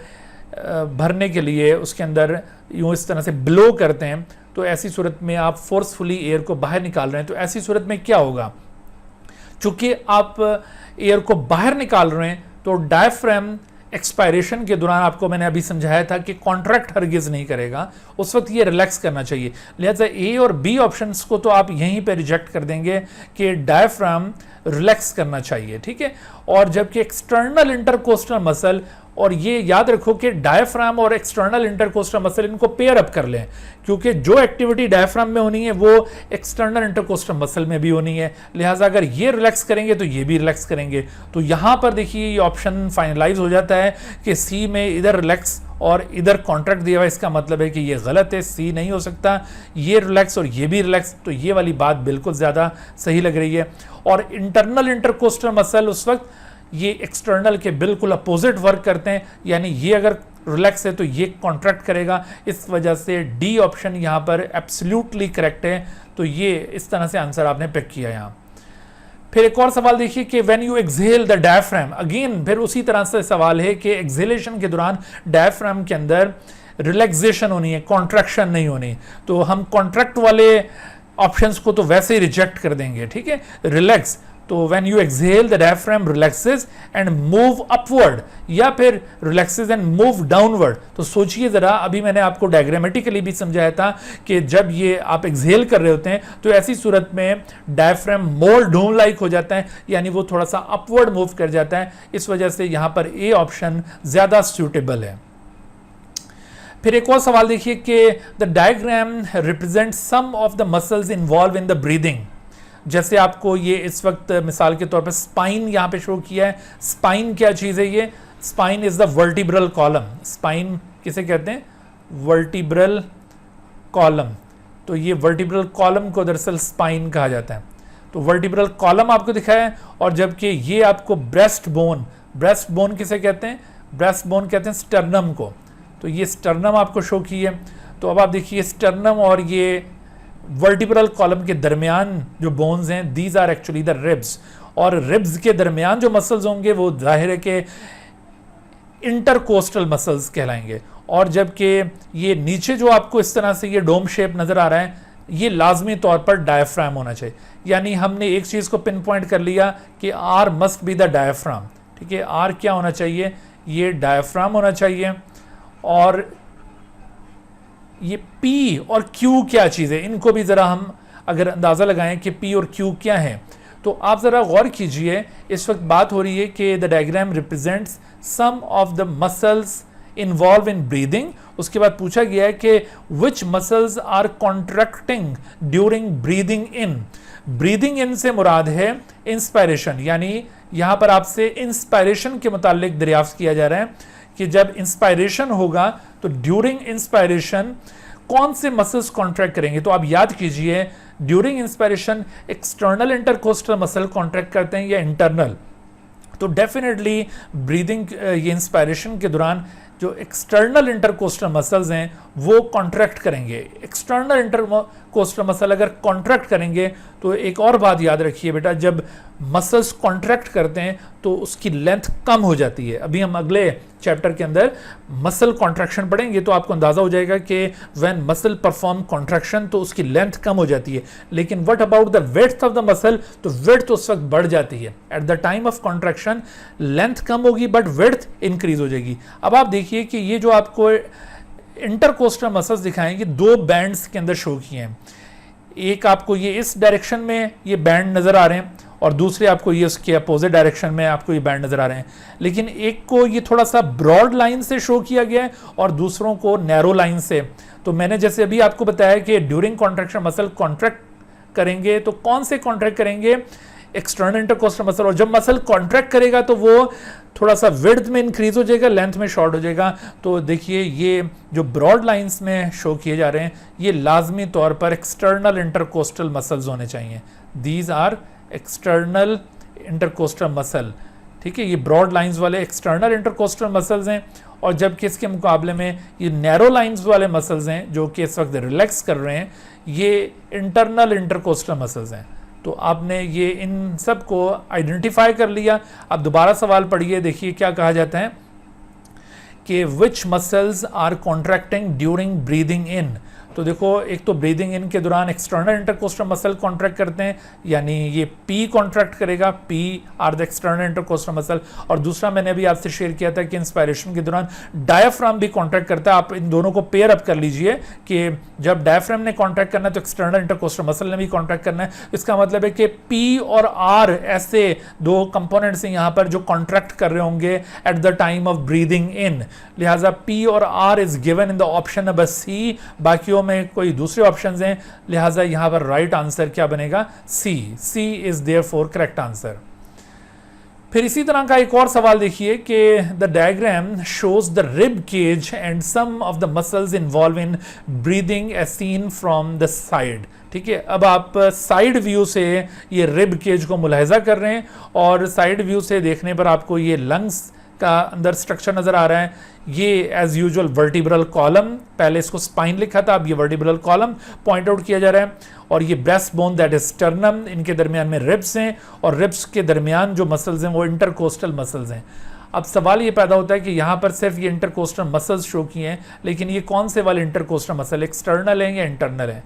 भरने के लिए उसके अंदर यूँ इस तरह से ब्लो करते हैं, तो ऐसी सूरत में आप फोर्सफुली एयर को बाहर निकाल रहे हैं। तो ऐसी सूरत में क्या होगा, चूंकि आप एयर को बाहर निकाल रहे हैं तो डायफ्राम एक्सपायरेशन के दौरान, आपको मैंने अभी समझाया था कि कॉन्ट्रैक्ट हरगिज नहीं करेगा, उस वक्त ये रिलैक्स करना चाहिए। लिहाजा ए और बी ऑप्शंस को तो आप यहीं पे रिजेक्ट कर देंगे कि डायफ्राम रिलैक्स करना चाहिए। ठीक है, और जबकि एक्सटर्नल इंटरकोस्टल मसल, और ये याद रखो कि डायफ्राम और एक्सटर्नल इंटरकोस्टल मसल इनको पेयर अप कर लें, क्योंकि जो एक्टिविटी डायफ्राम में होनी है वो एक्सटर्नल इंटरकोस्टल मसल में भी होनी है। लिहाजा अगर ये रिलैक्स करेंगे तो ये भी रिलैक्स करेंगे। तो यहाँ पर देखिए ये ऑप्शन फाइनलाइज हो जाता है कि सी में इधर रिलैक्स और इधर कॉन्ट्रैक्ट दिया हुआ, इसका मतलब है कि ये गलत है, सी नहीं हो सकता, ये रिलैक्स और ये भी रिलैक्स। तो ये वाली बात बिल्कुल ज़्यादा सही लग रही है। और इंटरनल इंटरकोस्टल मसल उस वक्त ये एक्सटर्नल के बिल्कुल अपोजिट वर्क करते हैं, यानी ये अगर रिलैक्स है तो ये कॉन्ट्रैक्ट करेगा। इस वजह से डी ऑप्शन यहाँ पर एब्सोल्युटली करेक्ट है। तो ये इस तरह से आंसर आपने पिक किया यहाँ। फिर एक और सवाल देखिए कि when you exhale the diaphragm, again फिर उसी तरह से सवाल है कि एक्सहेलेशन के दौरान डायफ्राम के अंदर रिलैक्सेशन होनी है, कॉन्ट्रैक्शन नहीं होनी। तो हम कॉन्ट्रैक्ट वाले ऑप्शंस को तो वैसे ही रिजेक्ट कर देंगे। ठीक है, रिलैक्स, तो when you exhale the diaphragm relaxes and move upward, या फिर रिलैक्सेस एंड मूव डाउनवर्ड। तो सोचिए जरा, अभी मैंने आपको डायग्रामेटिकली भी समझाया था कि जब ये आप एक्सहेल कर रहे होते हैं तो ऐसी सूरत में डायफ्राम मोर डोम लाइक हो जाता है, यानी वो थोड़ा सा अपवर्ड मूव कर जाता है। इस वजह से यहाँ पर ए ऑप्शन ज्यादा सूटेबल है। फिर एक और सवाल देखिए कि the diagram represent some of the muscles involve in the breathing. जैसे आपको ये इस वक्त मिसाल के तौर पर स्पाइन यहाँ पे शो किया है। स्पाइन क्या चीज़ है? ये spine is the vertebral column. Spine किसे कहते हैं? Vertebral column. तो ये वर्टिब्रल कॉलम को दरअसल स्पाइन कहा जाता है। तो वर्टिब्रल कॉलम आपको दिखाया है, और जबकि ये आपको ब्रेस्ट बोन, ब्रेस्ट बोन किसे कहते हैं? ब्रेस्ट बोन कहते हैं स्टर्नम को। तो ये स्टर्नम आपको शो की है। तो अब आप देखिए स्टर्नम और ये वर्टिब्रल कॉलम के दरमियान जो बोन्स हैं, these are actually the ribs, और रिब्स के दरमियान जो मसल्स होंगे वो जाहिर है कि इंटरकोस्टल मसल्स कहलाएंगे। और जबकि ये नीचे जो आपको इस तरह से ये डोम शेप नजर आ रहा है, ये लाजमी तौर पर डायफ्राम होना चाहिए। यानी हमने एक चीज को पिन पॉइंट कर लिया कि R must be the diagram. ठीक है, आर क्या होना चाहिए? ये डायफ्राम होना चाहिए। और ये P और Q क्या चीज़ है, इनको भी ज़रा हम अगर अंदाज़ा लगाएं कि P और Q क्या है, तो आप ज़रा गौर कीजिए। इस वक्त बात हो रही है कि the diagram represents some of the muscles involve in breathing. उसके बाद पूछा गया है कि which muscles are contracting during breathing in. Breathing in से मुराद है इंस्पायरेशन, यानी यहाँ पर आपसे इंस्पायरेशन के मुतालिक दरियाफ्त किया जा रहा है कि जब इंस्पायरेशन होगा तो ड्यूरिंग इंस्पायरेशन कौन से मसल्स कॉन्ट्रैक्ट करेंगे। तो आप याद कीजिए, during inspiration external intercostal muscle contract करते हैं या इंटरनल। तो डेफिनेटली ब्रीदिंग ये इंस्पायरेशन के दौरान जो एक्सटर्नल इंटरकोस्टल मसल्स हैं वो कॉन्ट्रैक्ट करेंगे। एक्सटर्नल इंटरकोस्टल मसल अगर कॉन्ट्रैक्ट करेंगे तो एक और बात याद रखिए बेटा, जब मसल्स कॉन्ट्रैक्ट करते हैं तो उसकी लेंथ कम हो जाती है। अभी हम अगले चैप्टर के अंदर मसल कॉन्ट्रैक्शन पढ़ेंगे तो आपको अंदाजा हो जाएगा कि व्हेन मसल परफॉर्म कॉन्ट्रैक्शन तो उसकी लेंथ कम हो जाती है। लेकिन what about the width of the muscle, तो विड्थ उस वक्त बढ़ जाती है। At the time of contraction length कम होगी बट विड्थ इंक्रीज हो जाएगी। अब आप देखिए कि ये जो आपको इंटरकोस्टल मसल्स दिखाएंगे दो बैंड्स के अंदर शो किए हैं। एक आपको ये इस डायरेक्शन में ये बैंड नजर आ रहे हैं और दूसरे आपको ये उसके अपोजिट डायरेक्शन में आपको ये बैंड नजर आ रहे हैं। लेकिन एक को ये थोड़ा सा ब्रॉड लाइन से शो किया गया है और दूसरों को नैरो लाइन से। तो मैंने जैसे अभी आपको बताया कि ड्यूरिंग कॉन्ट्रैक्शन मसल कॉन्ट्रैक्ट करेंगे तो कौन से कॉन्ट्रैक्ट करेंगे, एक्सटर्नल इंटरकोस्टल मसल। और जब मसल कॉन्ट्रैक्ट करेगा तो वो थोड़ा सा विड्थ में इंक्रीज हो जाएगा, लेंथ में शॉर्ट हो जाएगा। तो देखिए ये जो ब्रॉड लाइंस में शो किए जा रहे हैं ये लाजमी तौर पर एक्सटर्नल इंटरकोस्टल मसल्स होने चाहिए। These are external intercostal muscle, ठीक है। ये ब्रॉड लाइंस वाले एक्सटर्नल इंटरकोस्टल मसल्स हैं और जबकि इसके मुकाबले में ये नैरो लाइंस वाले मसल्स हैं जो कि इस वक्त रिलैक्स कर रहे हैं, ये इंटरनल इंटरकोस्टल मसल्स हैं। तो आपने ये इन सब को आइडेंटिफाई कर लिया। अब दोबारा सवाल पढ़िए, देखिए क्या कहा जाता है कि which muscles are contracting during breathing in. तो देखो एक तो ब्रीदिंग इन के दौरान एक्सटर्नल इंटरकोस्टल मसल कॉन्ट्रैक्ट करते हैं, यानी ये पी कॉन्ट्रैक्ट करेगा, P R the external intercostal muscle. और दूसरा मैंने अभी आपसे शेयर किया था कि इंस्पायरेशन के दौरान डायफ्राम भी कॉन्ट्रैक्ट करता है। आप इन दोनों को पेयर अप कर लीजिए कि जब डायफ्राम ने कॉन्ट्रैक्ट करना है तो एक्सटर्नल इंटरकोस्टल मसल ने भी कॉन्ट्रैक्ट करना है। इसका मतलब है कि पी और आर ऐसे दो कंपोनेंट्स हैं यहाँ पर जो कॉन्ट्रैक्ट कर रहे होंगे at the time of breathing in. लिहाजा पी और R is given in the option number C, बाकियों में कोई दूसरे ऑप्शंस हैं। लिहाजा यहां पर राइट आंसर क्या बनेगा, C. C is therefore correct answer. फिर इसी तरह का एक और सवाल देखिए कि the diagram shows the rib cage and some of the muscles involve in breathing as seen from the side. ठीक है, अब आप साइड व्यू से ये रिब केज को मुलाहिजा कर रहे हैं और साइड व्यू से देखने पर आपको ये लंग्स का अंदर स्ट्रक्चर नजर आ रहा है। ये एज यूजुअल वर्टिब्रल कॉलम, पहले इसको स्पाइन लिखा था, अब ये वर्टिब्रल कॉलम पॉइंट आउट किया जा रहा है। और ये breast bone that is sternum, इनके दरमियान में रिब्स हैं और रिब्स के दरमियान जो मसल्स हैं वो इंटरकोस्टल मसल्स हैं। अब सवाल ये पैदा होता है कि यहाँ पर सिर्फ ये इंटरकोस्टल मसल्स शो किए हैं, लेकिन ये कौन से वाले इंटरकोस्टल मसल, एक्सटर्नल हैं या इंटरनल हैं।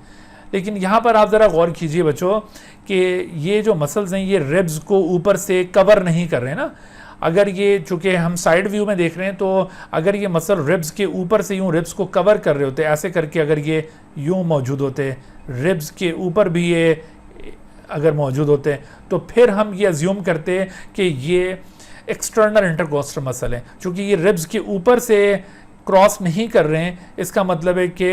लेकिन यहाँ पर आप ज़रा गौर कीजिए बच्चों कि ये जो मसल्स हैं ये रिब्स को ऊपर से कवर नहीं कर रहे हैं ना। अगर ये चूंकि हम साइड व्यू में देख रहे हैं तो अगर ये मसल रिब्स के ऊपर से यूं रिब्स को कवर कर रहे होते, ऐसे करके अगर ये यूं मौजूद होते, रिब्स के ऊपर भी ये अगर मौजूद होते, तो फिर हम ये अज्यूम करते कि ये एक्सटर्नल इंटरकोस्टल मसल है। चूंकि ये रिब्स के ऊपर से क्रॉस नहीं कर रहे हैं, इसका मतलब है कि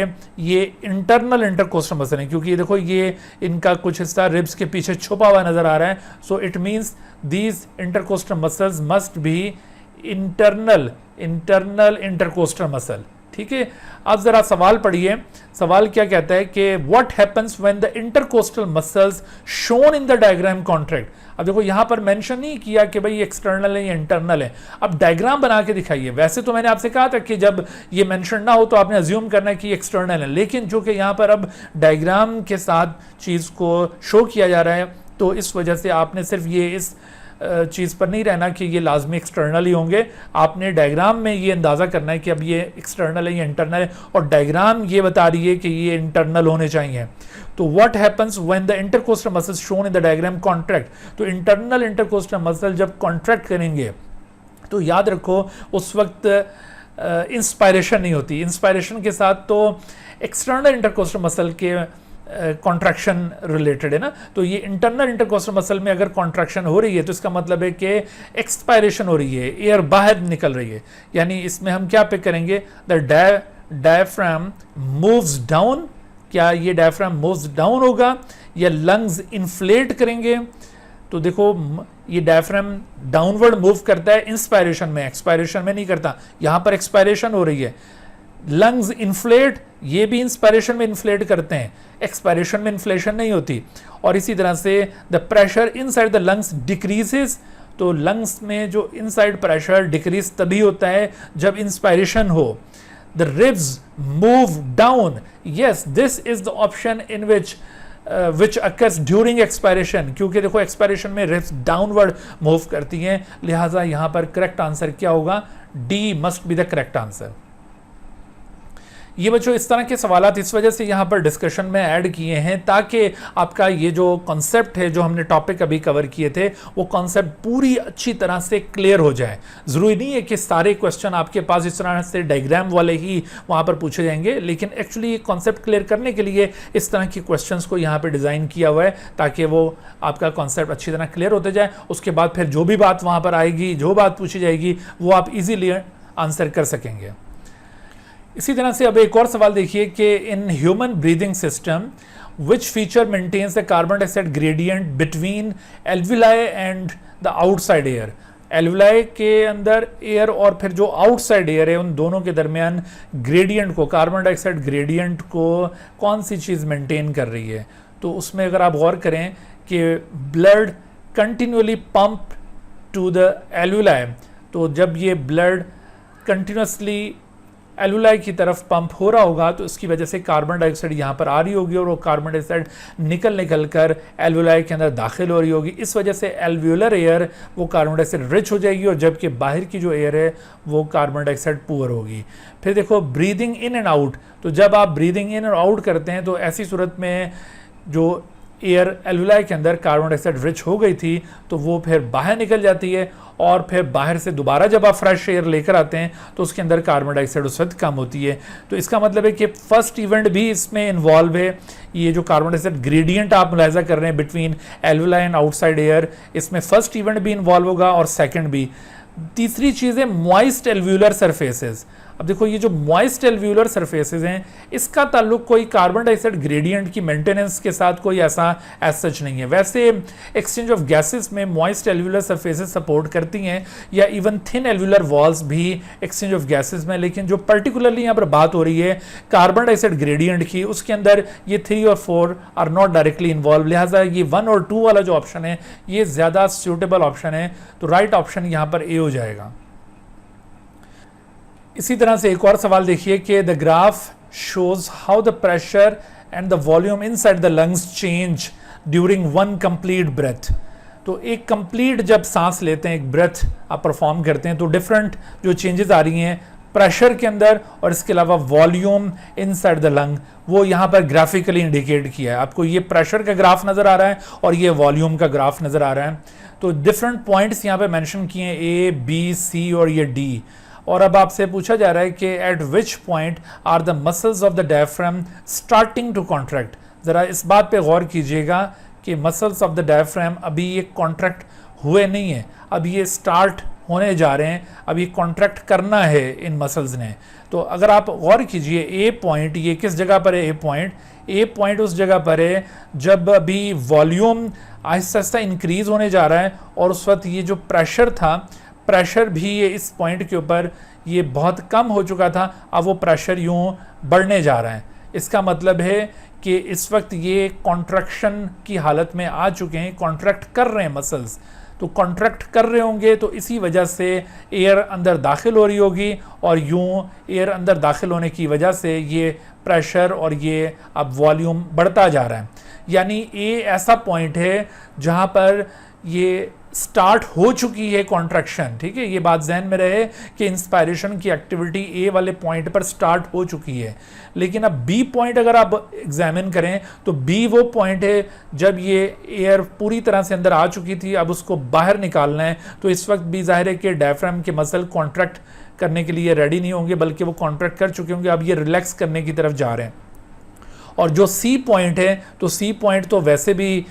ये इंटरनल इंटरकोस्टल मसल है, क्योंकि ये देखो ये इनका कुछ हिस्सा रिब्स के पीछे छुपा हुआ नजर आ रहा है। So it means these intercostal muscles must be internal intercostal muscle. ठीक है, अब जरा सवाल पढ़िए। सवाल क्या कहता है कि what happens when the intercostal muscles shown in the diagram contract. अब देखो यहां पर मेंशन नहीं किया कि भाई एक्सटर्नल है या इंटरनल है। अब डायग्राम बना के दिखाइए। वैसे तो मैंने आपसे कहा था कि जब ये मेंशन ना हो तो आपने अज्यूम करना है कि एक्सटर्नल है, लेकिन चूंकि यहां पर अब डायग्राम के साथ चीज को शो किया जा रहा है तो इस वजह से आपने सिर्फ ये इस चीज़ पर नहीं रहना कि ये लाजमी एक्सटर्नल ही होंगे। आपने डायग्राम में ये अंदाज़ा करना है कि अब ये एक्सटर्नल है या इंटरनल है, और डायग्राम ये बता रही है कि ये इंटरनल होने चाहिए। तो what happens when the intercostal muscles shown in the diagram contract. तो इंटरनल इंटरकोस्टल मसल जब कॉन्ट्रैक्ट करेंगे तो याद रखो उस वक्त इंस्पायरेशन नहीं होती। इंस्पायरेशन के साथ तो एक्सटर्नल इंटरकोस्टल मसल के कॉन्ट्रैक्शन रिलेटेड है ना। तो ये इंटरनल इंटरकोस्टल मसल में अगर कॉन्ट्रैक्शन हो रही है तो इसका मतलब है कि एक्सपायरेशन हो रही है, एयर बाहर निकल रही है। यानी इसमें हम क्या पिक करेंगे, द डायफ्राम मूव्स डाउन। क्या ये डायफ्राम मूव्स डाउन होगा या लंग्स इन्फ्लेट करेंगे। तो देखो ये डायफ्राम डाउनवर्ड मूव करता है इंस्पायरेशन में, एक्सपायरेशन में नहीं करता। यहां पर एक्सपायरेशन हो रही है। लंग्स इन्फ्लेट, ये भी इंस्पायरेशन में इन्फ्लेट करते हैं, एक्सपायरेशन में इन्फ्लेशन नहीं होती। और इसी तरह से the pressure inside the lungs decreases, तो लंग्स में जो इनसाइड प्रेशर डिक्रीज तभी होता है जब इंस्पायरेशन हो. The ribs move down. Yes, this is the option in which occurs during expiration, क्योंकि देखो एक्सपायरेशन में रिब्स डाउनवर्ड मूव करती हैं, लिहाजा यहां पर करेक्ट आंसर क्या होगा? D must be the correct answer. ये बच्चों इस तरह के सवालात इस वजह से यहाँ पर डिस्कशन में ऐड किए हैं ताकि आपका ये जो कॉन्सेप्ट है, जो हमने टॉपिक अभी कवर किए थे, वो कॉन्सेप्ट पूरी अच्छी तरह से क्लियर हो जाए. ज़रूरी नहीं है कि सारे क्वेश्चन आपके पास इस तरह से डायग्राम वाले ही वहाँ पर पूछे जाएंगे, लेकिन एक्चुअली ये कॉन्सेप्ट क्लियर करने के लिए इस तरह के क्वेश्चन को यहाँ पर डिज़ाइन किया हुआ है ताकि वो आपका कॉन्सेप्ट अच्छी तरह क्लियर होते जाए. उसके बाद फिर जो भी बात वहाँ पर आएगी, जो बात पूछी जाएगी, वो आप ईजीली आंसर कर सकेंगे. इसी तरह से अब एक और सवाल देखिए कि in human breathing system which feature maintains the carbon dioxide gradient between alveoli and the outside air. Alveoli के अंदर एयर और फिर जो आउटसाइड एयर है, उन दोनों के दरमियान ग्रेडियंट को, कार्बन डाइऑक्साइड ग्रेडियंट को कौन सी चीज़ मेंटेन कर रही है? तो उसमें अगर आप गौर करें कि blood continuously pump to the alveoli, तो जब ये ब्लड कंटिन्यूसली एल्विलाई की तरफ पंप हो रहा होगा तो इसकी वजह से कार्बन डाइऑक्साइड यहाँ पर आ रही होगी और वो कार्बन डाइऑक्साइड निकल कर एल्विलाई के अंदर दाखिल हो रही होगी. इस वजह से एल्वियोलर एयर वो कार्बन डाइऑक्साइड रिच हो जाएगी और जबकि बाहर की जो एयर है वो कार्बन डाइऑक्साइड पुअर होगी. फिर देखो ब्रीदिंग इन एंड आउट, तो जब आप ब्रीदिंग इन और आउट करते हैं तो ऐसी सूरत में जो एयर एल्विलाई के अंदर कार्बन डाइऑक्साइड रिच हो गई थी तो वो फिर बाहर निकल जाती है और फिर बाहर से दोबारा जब आप फ्रेश एयर लेकर आते हैं तो उसके अंदर कार्बन डाइऑक्साइड उस वक्त कम होती है. तो इसका मतलब है कि फर्स्ट इवेंट भी इसमें इन्वॉल्व है. ये जो कार्बन डाइऑक्साइड ग्रेडियंट आप मुलाहिजा कर रहे हैं between alveoli and outside air, इसमें फर्स्ट इवेंट भी इन्वॉल्व होगा और सेकेंड भी. तीसरी चीज़ है मॉइस्ट एल्व्यूलर सरफेसेस. अब देखो ये जो मॉइस्ट एल्व्यूलर सरफेसेस हैं इसका ताल्लुक कोई कार्बन डाइऑक्साइड ग्रेडियंट की मेंटेनेंस के साथ कोई ऐसा एज सच नहीं है. वैसे एक्सचेंज ऑफ गैसेस में मॉइस्ट एल्व्यूलर सरफेसेस सपोर्ट करती हैं या इवन थिन एल्व्यूलर वॉल्स भी एक्सचेंज ऑफ गैसेस में, लेकिन जो पर्टिकुलरली यहाँ पर बात हो रही है कार्बन डाइऑक्साइड ग्रेडियंट की, उसके अंदर ये 3 और 4 आर नॉट डायरेक्टली इन्वॉल्व. लिहाजा ये 1 और 2 वाला जो ऑप्शन है ये ज़्यादा सूटेबल ऑप्शन है. तो राइट ऑप्शन यहाँ पर ए हो जाएगा. इसी तरह से एक और सवाल देखिए कि the graph shows how the pressure and the volume inside the lungs change during one complete breath. तो एक कंप्लीट जब सांस लेते हैं, एक ब्रेथ आप परफॉर्म करते हैं, तो डिफरेंट जो चेंजेस आ रही हैं प्रेशर के अंदर और इसके अलावा वॉल्यूम इनसाइड द लंग, वो यहाँ पर ग्राफिकली इंडिकेट किया है. आपको ये प्रेशर का ग्राफ नज़र आ रहा है और ये वॉल्यूम का ग्राफ नज़र आ रहा है. तो डिफरेंट पॉइंट्स यहाँ पे मेंशन किए हैं, ए, बी, सी और ये डी. और अब आपसे पूछा जा रहा है कि at which point are the muscles of the diaphragm starting to contract. ज़रा इस बात पे गौर कीजिएगा कि मसल्स ऑफ द डायफ्राम अभी ये कॉन्ट्रैक्ट हुए नहीं हैं, अब ये स्टार्ट होने जा रहे हैं, अभी कॉन्ट्रैक्ट करना है इन मसल्स ने. तो अगर आप गौर कीजिए ए पॉइंट ये किस जगह पर है? ए पॉइंट उस जगह पर है जब अभी वॉल्यूम आहिस्ता आहिस्ता इंक्रीज होने जा रहा है और उस वक्त ये जो प्रेशर था, प्रेशर भी ये इस पॉइंट के ऊपर ये बहुत कम हो चुका था, अब वो प्रेशर यूं बढ़ने जा रहा है. इसका मतलब है कि इस वक्त ये कॉन्ट्रैक्शन की हालत में आ चुके हैं, कॉन्ट्रैक्ट कर रहे हैं मसल्स. तो कॉन्ट्रैक्ट कर रहे होंगे तो इसी वजह से एयर अंदर दाखिल हो रही होगी और यूं एयर अंदर दाखिल होने की वजह से ये प्रेशर और ये अब वॉल्यूम बढ़ता जा रहा है. यानी ए ऐसा पॉइंट है जहाँ पर ये स्टार्ट हो चुकी है कॉन्ट्रैक्शन. ठीक है, ये बात जहन में रहे कि इंस्पायरेशन की एक्टिविटी ए वाले पॉइंट पर स्टार्ट हो चुकी है. लेकिन अब बी पॉइंट अगर आप एग्जामिन करें तो बी वो पॉइंट है जब ये एयर पूरी तरह से अंदर आ चुकी थी, अब उसको बाहर निकालना है. तो इस वक्त भी जाहिर है कि डायफ्राम के मसल कॉन्ट्रैक्ट करने के लिए रेडी नहीं होंगे, बल्कि वो कॉन्ट्रैक्ट कर चुके होंगे, अब ये रिलैक्स करने की तरफ जा रहे हैं. और जो सी पॉइंट है, तो सी पॉइंट तो वैसे भी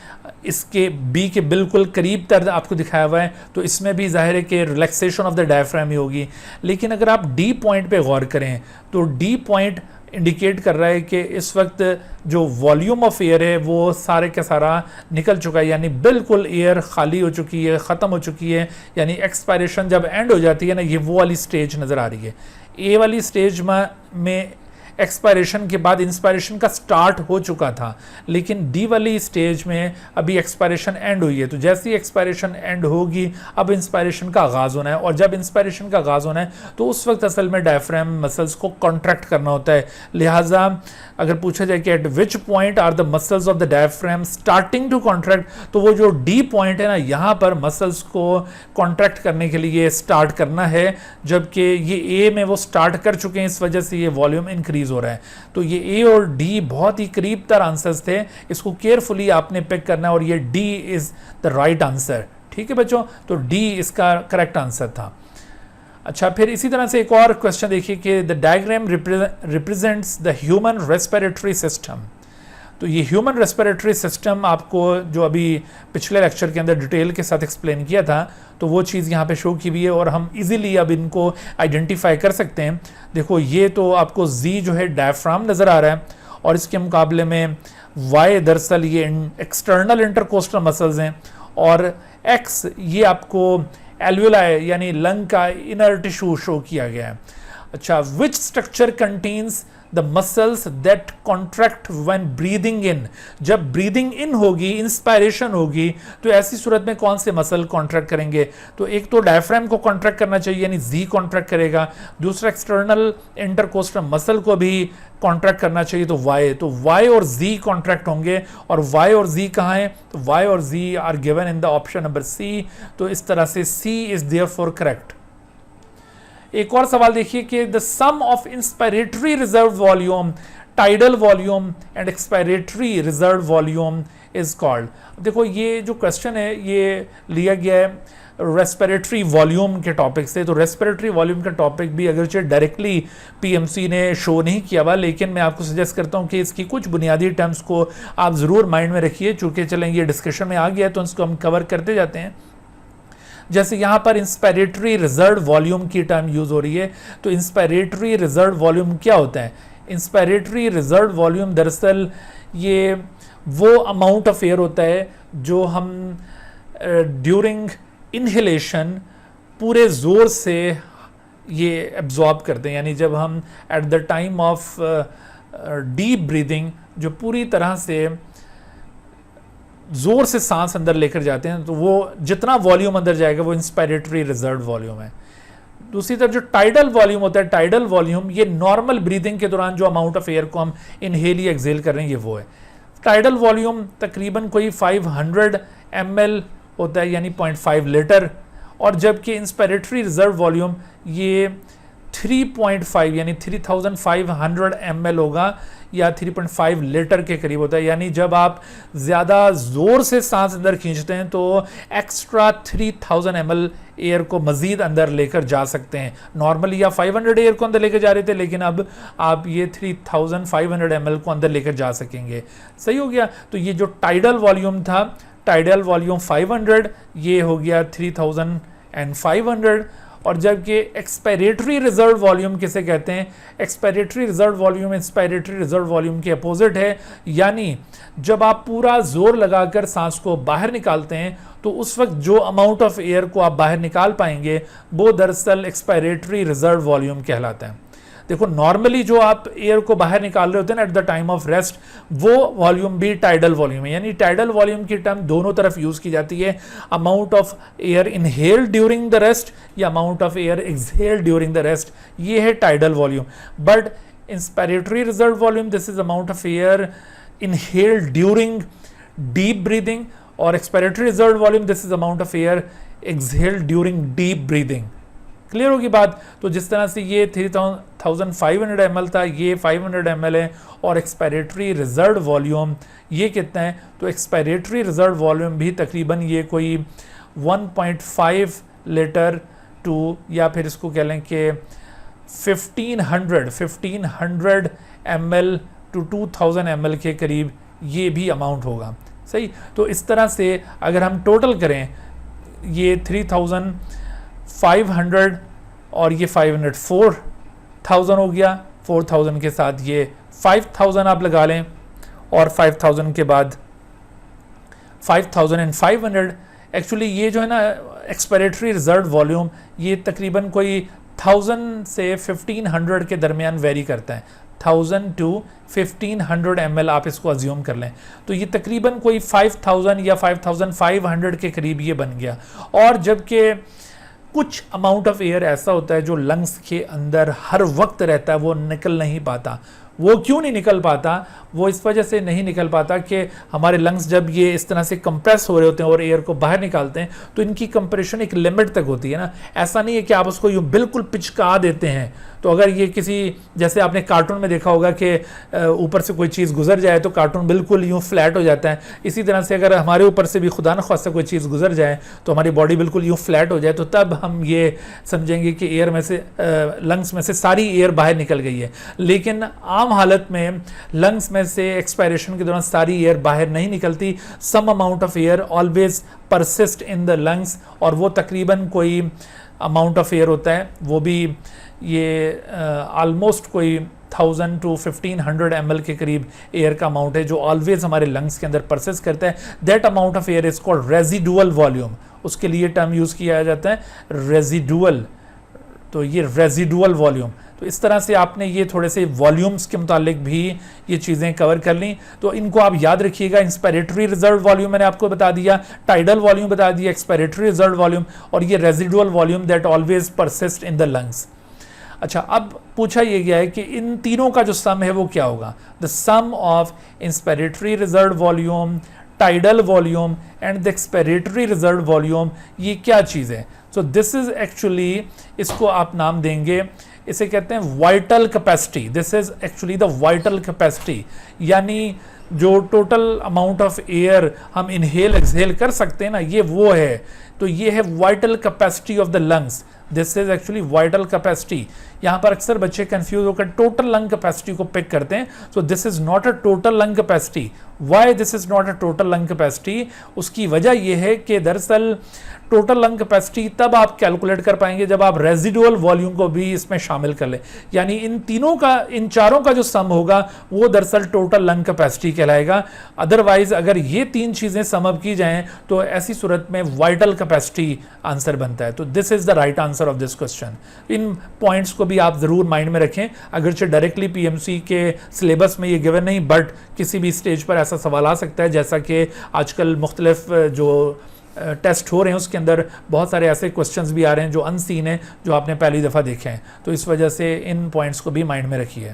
इसके बी के बिल्कुल करीब तर आपको दिखाया हुआ है, तो इसमें भी जाहिर है कि रिलैक्सेशन ऑफ द डायफ्राम ही होगी. लेकिन अगर आप डी पॉइंट पे गौर करें तो डी पॉइंट इंडिकेट कर रहा है कि इस वक्त जो वॉल्यूम ऑफ एयर है वो सारे का सारा निकल चुका है, यानी बिल्कुल एयर खाली हो चुकी है, ख़त्म हो चुकी है. यानी एक्सपायरेशन जब एंड हो जाती है ना, ये वो वाली स्टेज नज़र आ रही है. ए वाली स्टेज में एक्सपायरेशन के बाद इंस्पायरेशन का स्टार्ट हो चुका था, लेकिन डी वाली स्टेज में अभी एक्सपायरेशन एंड हुई है। तो जैसे ही एक्सपायरेशन एंड होगी अब इंस्पायरेशन का आगाज़ होना है, और जब इंस्पायरेशन का आगाज़ होना है तो उस वक्त असल में डायफ्राम मसल्स को कॉन्ट्रैक्ट करना होता है। लिहाजा अगर पूछा जाए कि at which point are the muscles of the diaphragm starting to contract, तो वो जो डी पॉइंट है ना, यहाँ पर मसल्स को कॉन्ट्रैक्ट करने के लिए स्टार्ट करना है, जबकि ये ए में वो स्टार्ट कर चुके हैं, इस वजह से ये वॉल्यूम इंक्रीज हो रहा है। तो ये ए और डी बहुत ही करीब तर आंसर्स थे, इसको केयरफुली आपने पिक करना है, और ये D is the right answer. ठीक है बच्चों, तो डी इसका करेक्ट आंसर था। अच्छा, फिर इसी तरह से एक और क्वेश्चन देखिए कि the diagram represents the human respiratory system. तो ये ह्यूमन रेस्पिरेटरी सिस्टम आपको जो अभी पिछले लेक्चर के अंदर डिटेल के साथ एक्सप्लेन किया था, तो वो चीज़ यहाँ पे शो की हुई है और हम इजीली अब इनको आइडेंटिफाई कर सकते हैं। देखो, ये तो आपको जी जो है डायफ्राम नज़र आ रहा है, और इसके मुकाबले में वाई दरअसल ये एक्सटर्नल इंटरकोस्टल मसल्स हैं, और एक्स ये आपको एल्वियोलाई यानी लंग का इनर टिश्यू शो किया गया है। अच्छा, which structure contains the muscles that contract when breathing in. जब ब्रीदिंग इन होगी, इंस्पायरेशन होगी, तो ऐसी सूरत में कौन से मसल कॉन्ट्रैक्ट करेंगे? तो एक तो डायफ्राम को कॉन्ट्रैक्ट करना चाहिए, यानी जी कॉन्ट्रैक्ट करेगा। दूसरा एक्सटर्नल इंटरकोस्टल मसल को भी कॉन्ट्रैक्ट करना चाहिए, तो वाई। तो वाई और जी कॉन्ट्रैक्ट होंगे, और वाई और जी कहाँ है? तो वाई और G are given in the option number C. तो इस तरह से सी इज देयरफॉर करेक्ट। एक और सवाल देखिए कि the sum of inspiratory reserve volume, tidal volume and expiratory reserve volume is called. देखो, ये जो क्वेश्चन है ये लिया गया है रेस्पिरेटरी वॉल्यूम के टॉपिक से। तो रेस्पिरेटरी वॉल्यूम का टॉपिक भी अगरचे डायरेक्टली पीएमसी ने शो नहीं किया हुआ, लेकिन मैं आपको सजेस्ट करता हूं कि इसकी कुछ बुनियादी टर्म्स को आप ज़रूर माइंड में रखिए, चूँकि चलें ये डिस्कशन में आ गया तो इसको हम कवर करते जाते हैं। जैसे यहाँ पर इंस्पायरेटरी रिजर्व वॉल्यूम की टर्म यूज हो रही है, तो इंस्पायरेटरी रिजर्व वॉल्यूम क्या होता है? इंस्पायरेटरी रिजर्व वॉल्यूम दरअसल ये वो अमाउंट ऑफ एयर होता है जो हम ड्यूरिंग इनहेलेशन पूरे जोर से ये एब्जॉर्ब करते हैं, यानी जब हम eight the time of deep breathing जो पूरी तरह से जोर से सांस अंदर लेकर जाते हैं, तो वो जितना वॉल्यूम अंदर जाएगा वो इंस्पायरेटरी रिजर्व वॉल्यूम है। दूसरी तरफ जो टाइडल वॉल्यूम होता है, टाइडल वॉल्यूम ये नॉर्मल ब्रीदिंग के दौरान जो अमाउंट ऑफ एयर को हम इनहेल या एक्सहेल कर रहे हैं, ये वो है। टाइडल वॉल्यूम तकरीबन कोई 500 ml होता है, यानी 0.5 लीटर, और जबकि इंस्पायरेटरी रिजर्व वॉल्यूम ये 3.5 यानी 3500 ml होगा, या 3.5 लीटर के करीब होता है। यानी जब आप ज़्यादा ज़ोर से सांस अंदर खींचते हैं तो एक्स्ट्रा 3000 ml एयर को मज़ीद अंदर लेकर जा सकते हैं। नॉर्मली आप 500 एयर को अंदर लेकर जा रहे थे, लेकिन अब आप ये 3500 ml को अंदर लेकर जा सकेंगे। सही हो गया। तो ये जो टाइडल वॉल्यूम था, टाइडल वॉल्यूम 500, ये हो गया 3500। और जबकि एक्सपायरेटरी रिजर्व वॉल्यूम किसे कहते हैं? Expiratory reserve volume inspiratory reserve volume के अपोजिट है, यानी जब आप पूरा जोर लगाकर सांस को बाहर निकालते हैं तो उस वक्त जो अमाउंट ऑफ एयर को आप बाहर निकाल पाएंगे वो दरअसल एक्सपायरेटरी रिजर्व वॉल्यूम कहलाता है। देखो, नॉर्मली जो आप एयर को बाहर निकाल रहे होते हैं ना eight the time of rest, वो वॉल्यूम भी टाइडल वॉल्यूम है। यानी टाइडल वॉल्यूम की टर्म दोनों तरफ यूज की जाती है, amount of air inhaled during the rest या amount of air exhaled during the rest, ये है tidal volume. But inspiratory reserve volume, this is amount of air inhaled during deep breathing, और expiratory reserve volume, this is amount of air exhaled during deep breathing. Clear होगी बात? तो जिस तरह से ये 3500 ml था, ये 500 ml है, और एक्सपायरेटरी रिजर्व वॉल्यूम ये कितना है? तो एक्सपायरेटरी रिजर्व वॉल्यूम भी तकरीबन ये कोई 1.5 लीटर टू, या फिर इसको कह लें कि 1500 ml टू 2000 ml के करीब ये भी अमाउंट होगा। सही। तो इस तरह से अगर हम टोटल करें, ये 3500 और ये 500 4000 हो गया। 4000 के साथ ये 5000 आप लगा लें, और 5000 के बाद 5500। एक्चुअली ये जो है ना एक्सपायरेटरी रिजर्व वॉल्यूम, ये तकरीबन कोई 1000 से 1500 के दरमियान वेरी करता है। 1000 to 1500 ml आप इसको अज्यूम कर लें, तो ये तकरीबन कोई 5000 या 5500 के करीब ये बन गया। और जबकि कुछ अमाउंट ऑफ एयर ऐसा होता है जो लंग्स के अंदर हर वक्त रहता है, वो निकल नहीं पाता। वो क्यों नहीं निकल पाता? वो इस वजह से नहीं निकल पाता कि हमारे लंग्स जब ये इस तरह से कंप्रेस हो रहे होते हैं और एयर को बाहर निकालते हैं तो इनकी कंप्रेशन एक लिमिट तक होती है ना। ऐसा नहीं है कि आप उसको यूँ बिल्कुल पिचका देते हैं। तो अगर ये किसी, जैसे आपने कार्टून में देखा होगा कि ऊपर से कोई चीज़ गुजर जाए तो कार्टून बिल्कुल यूँ फ्लैट हो जाता है, इसी तरह से अगर हमारे ऊपर से भी खुदा न ख्वास्ता कोई चीज़ गुजर जाए तो हमारी बॉडी बिल्कुल यूँ फ्लैट हो जाए, तो तब हम ये समझेंगे कि एयर में से लंग्स में से सारी एयर बाहर निकल गई है। लेकिन आम हालत में लंग्स में से एक्सपायरेशन के दौरान सारी एयर बाहर नहीं निकलती। Some amount of air always persist in the lungs, और वो तकरीबन कोई अमाउंट ऑफ एयर होता है, वो भी ये ऑलमोस्ट कोई 1000 to 1500 ml के करीब एयर का अमाउंट है जो ऑलवेज हमारे लंग्स के अंदर परसिस्ट करता है। That amount of air is called residual volume. उसके लिए टर्म यूज़ किया जाता है रेजिडुअल। तो ये रेजिडुअल वॉल्यूम, तो इस तरह से आपने ये थोड़े से वॉल्यूम्स के मुतालिक भी ये चीज़ें कवर कर ली। तो इनको आप याद रखिएगा। इंस्पायरेटरी रिजर्व वॉल्यूम मैंने आपको बता दिया, टाइडल वॉल्यूम बता दिया, एक्सपायरेटरी रिजर्व वॉल्यूम, और ये residual volume that always persist in the lungs. अच्छा, अब पूछा ये गया है कि इन तीनों का जो सम है वो क्या होगा? The sum of inspiratory reserve volume, tidal volume and the expiratory reserve volume, ये क्या चीज़ है? सो दिस इज एक्चुअली, इसको आप नाम देंगे, इसे कहते हैं vital capacity. This is actually the vital capacity, यानी जो टोटल अमाउंट ऑफ एयर हम इनहेल एक्सहेल कर सकते हैं ना, ये वो है। तो ये है vital capacity of the lungs. This is actually vital capacity. यहाँ पर अक्सर बच्चे कंफ्यूज होकर टोटल लंग कैपेसिटी को पिक करते हैं। So this is not a total lung capacity. Why this is not a total lung capacity? उसकी वजह यह है कि दरअसल टोटल लंग कैपेसिटी तब आप कैलकुलेट कर पाएंगे जब आप रेजिडुअल वॉल्यूम को भी इसमें शामिल कर लें। यानी इन तीनों का, इन चारों का जो सम होगा वो दरअसल टोटल लंग कैपेसिटी कहलाएगा। अदरवाइज अगर ये तीन चीज़ें सम अप की जाएं तो ऐसी सूरत में वाइटल कैपेसिटी आंसर बनता है। तो this is the right answer of this question. In points को भी आप ज़रूर माइंड में रखें। अगरचे डायरेक्टली पीएमसी के सिलेबस में ये गिवन नहीं, बट किसी भी स्टेज पर ऐसा सवाल आ सकता है, जैसा कि आजकल मुख्तलिफ जो टेस्ट हो रहे हैं उसके अंदर बहुत सारे ऐसे क्वेश्चंस भी आ रहे हैं जो अनसीन हैं, जो आपने पहली दफ़ा देखे हैं। तो इस वजह से इन पॉइंट्स को भी माइंड में रखिए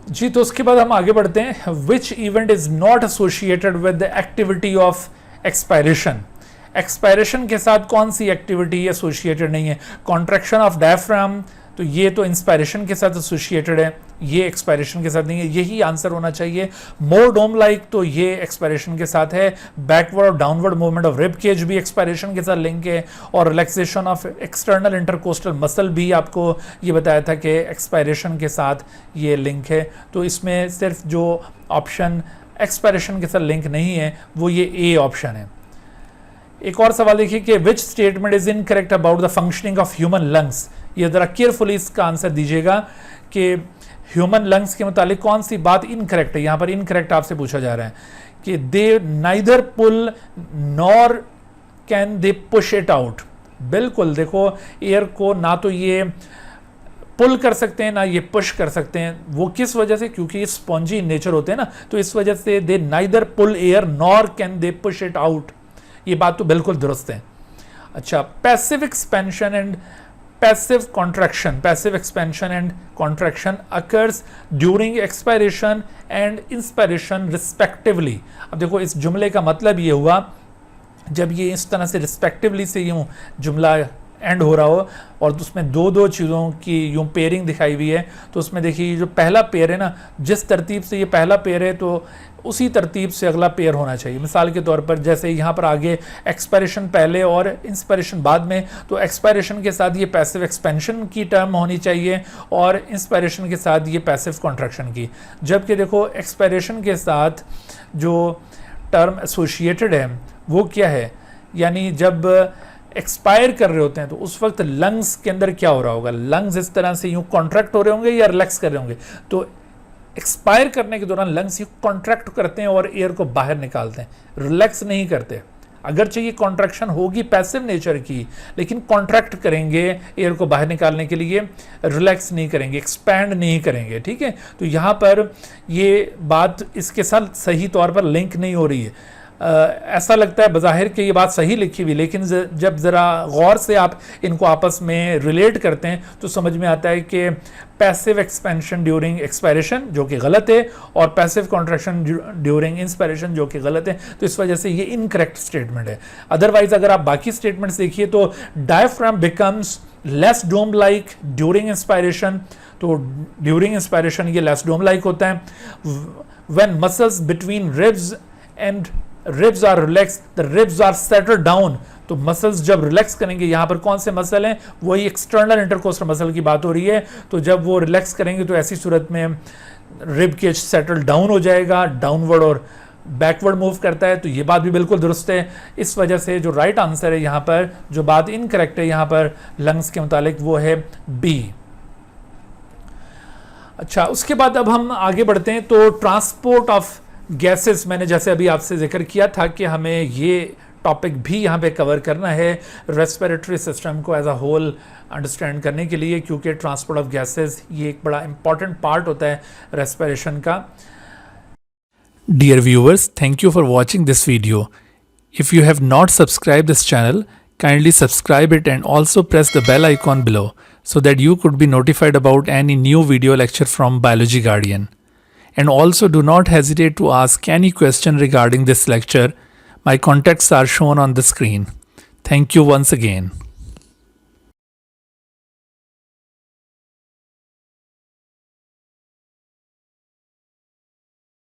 जी। तो उसके बाद हम आगे बढ़ते हैं। Which event is not associated with the activity of expiration? Expiration के साथ कौन सी एक्टिविटी एसोसिएटेड नहीं है? कॉन्ट्रैक्शन ऑफ डायफ्राम, तो ये तो इंस्पायरेशन के साथ एसोसिएटेड है, ये एक्सपायरेशन के साथ नहीं है, यही आंसर होना चाहिए। मोर डोम लाइक, तो ये एक्सपायरेशन के साथ है। बैकवर्ड और downward movement of rib cage भी एक्सपायरेशन के साथ लिंक है। और relaxation of external intercostal muscle भी आपको ये बताया था कि एक्सपायरेशन के साथ ये लिंक है। तो इसमें सिर्फ जो ऑप्शन एक्सपायरेशन के साथ लिंक नहीं है वो ये ए ऑप्शन है। एक और सवाल देखिए कि which statement is incorrect about the functioning of human lungs? ये ज़रा केयरफुली इसका आंसर दीजिएगा कि ह्यूमन लंग्स के मुतालिक कौन सी बात इनकरेक्ट है। यहाँ पर इनकरेक्ट आपसे पूछा जा रहा है कि they neither pull nor can they push it out. बिल्कुल, देखो एयर को ना तो ये पुल कर सकते हैं ना ये पुश कर सकते हैं। वो किस वजह से? क्योंकि ये स्पॉन्जी नेचर होते हैं ना, तो इस वजह से they neither pull air nor can they push it out. ये बात तो बिल्कुल दुरुस्त है। अच्छा, passive expansion and passive contraction, passive expansion and contraction occurs during expiration and inspiration respectively. अब देखो इस जुमले का मतलब ये हुआ, जब ये इस तरह से रिस्पेक्टिवली से यूं जुमला एंड हो रहा हो और उसमें दो दो चीज़ों की यूं पेयरिंग दिखाई हुई है, तो उसमें देखिए जो पहला पेयर है ना, जिस तरतीब से ये पहला पेयर है तो उसी तरतीब से अगला पेयर होना चाहिए। मिसाल के तौर पर जैसे यहाँ पर आगे एक्सपायरेशन पहले और इंस्पायरेशन बाद में, तो एक्सपायरेशन के साथ ये पैसिव एक्सपेंशन की टर्म होनी चाहिए और इंस्पायरेशन के साथ ये पैसिव कॉन्ट्रैक्शन की। जबकि देखो एक्सपायरेशन के साथ जो टर्म एसोसिएटेड है वो क्या है, यानी जब एक्सपायर कर रहे होते हैं तो उस वक्त लंग्स के अंदर क्या हो रहा होगा? लंग्स इस तरह से यूं कॉन्ट्रैक्ट हो रहे होंगे या रिलैक्स कर रहे होंगे? तो एक्सपायर करने के दौरान लंग्स यूं कॉन्ट्रैक्ट करते हैं और एयर को बाहर निकालते हैं, रिलैक्स नहीं करते। अगरचे ये कॉन्ट्रैक्शन होगी पैसिव नेचर की, लेकिन कॉन्ट्रैक्ट करेंगे एयर को बाहर निकालने के लिए, रिलैक्स नहीं करेंगे, एक्सपैंड नहीं करेंगे, ठीक है। तो यहाँ पर ये बात इसके साथ सही तौर पर लिंक नहीं हो रही है। ऐसा लगता है बज़ाहिर कि ये बात सही लिखी हुई, लेकिन जब ज़रा गौर से आप इनको आपस में रिलेट करते हैं तो समझ में आता है कि पैसिव एक्सपेंशन ड्यूरिंग एक्सपायरेशन जो कि गलत है, और पैसिव कॉन्ट्रैक्शन ड्यूरिंग इंस्पायरेशन जो कि गलत है। तो इस वजह से ये इनकरेक्ट स्टेटमेंट है। अदरवाइज अगर आप बाकी स्टेटमेंट्स देखिए तो diaphragm becomes less dome like during inspiration, तो ड्यूरिंग इंस्पायरेशन ये लेस डोम लाइक होता है। When muscles between ribs and ribs are relax the ribs are settle down, तो मसल्स जब रिलैक्स करेंगे, यहाँ पर कौन से मसल हैं, वही एक्सटर्नल इंटरकोस्टल मसल की बात हो रही है। तो जब वो रिलैक्स करेंगे तो ऐसी सूरत में रिब केज सेटल डाउन हो जाएगा, डाउनवर्ड और बैकवर्ड मूव करता है। तो ये बात भी बिल्कुल दुरुस्त है। इस वजह से जो राइट आंसर है यहाँ पर, जो बात इनकरेक्ट है यहाँ पर लंग्स के मुतालिक, वो है बी। अच्छा, उसके बाद अब हम आगे बढ़ते हैं। तो ट्रांसपोर्ट ऑफ गैसेस, मैंने जैसे अभी आपसे जिक्र किया था कि हमें ये टॉपिक भी यहाँ पे कवर करना है रेस्पिरेटरी सिस्टम को एज अ होल अंडरस्टैंड करने के लिए, क्योंकि ट्रांसपोर्ट ऑफ गैसेस ये एक बड़ा इंपॉर्टेंट पार्ट होता है रेस्पिरेशन का। Dear viewers, thank you for watching this video. If you have not subscribed this channel, kindly subscribe it and also press the bell icon below so that you could be notified about any new video lecture from Biology Guardian. And also do not hesitate to ask any question regarding this lecture. My contacts are shown on the screen. Thank you once again.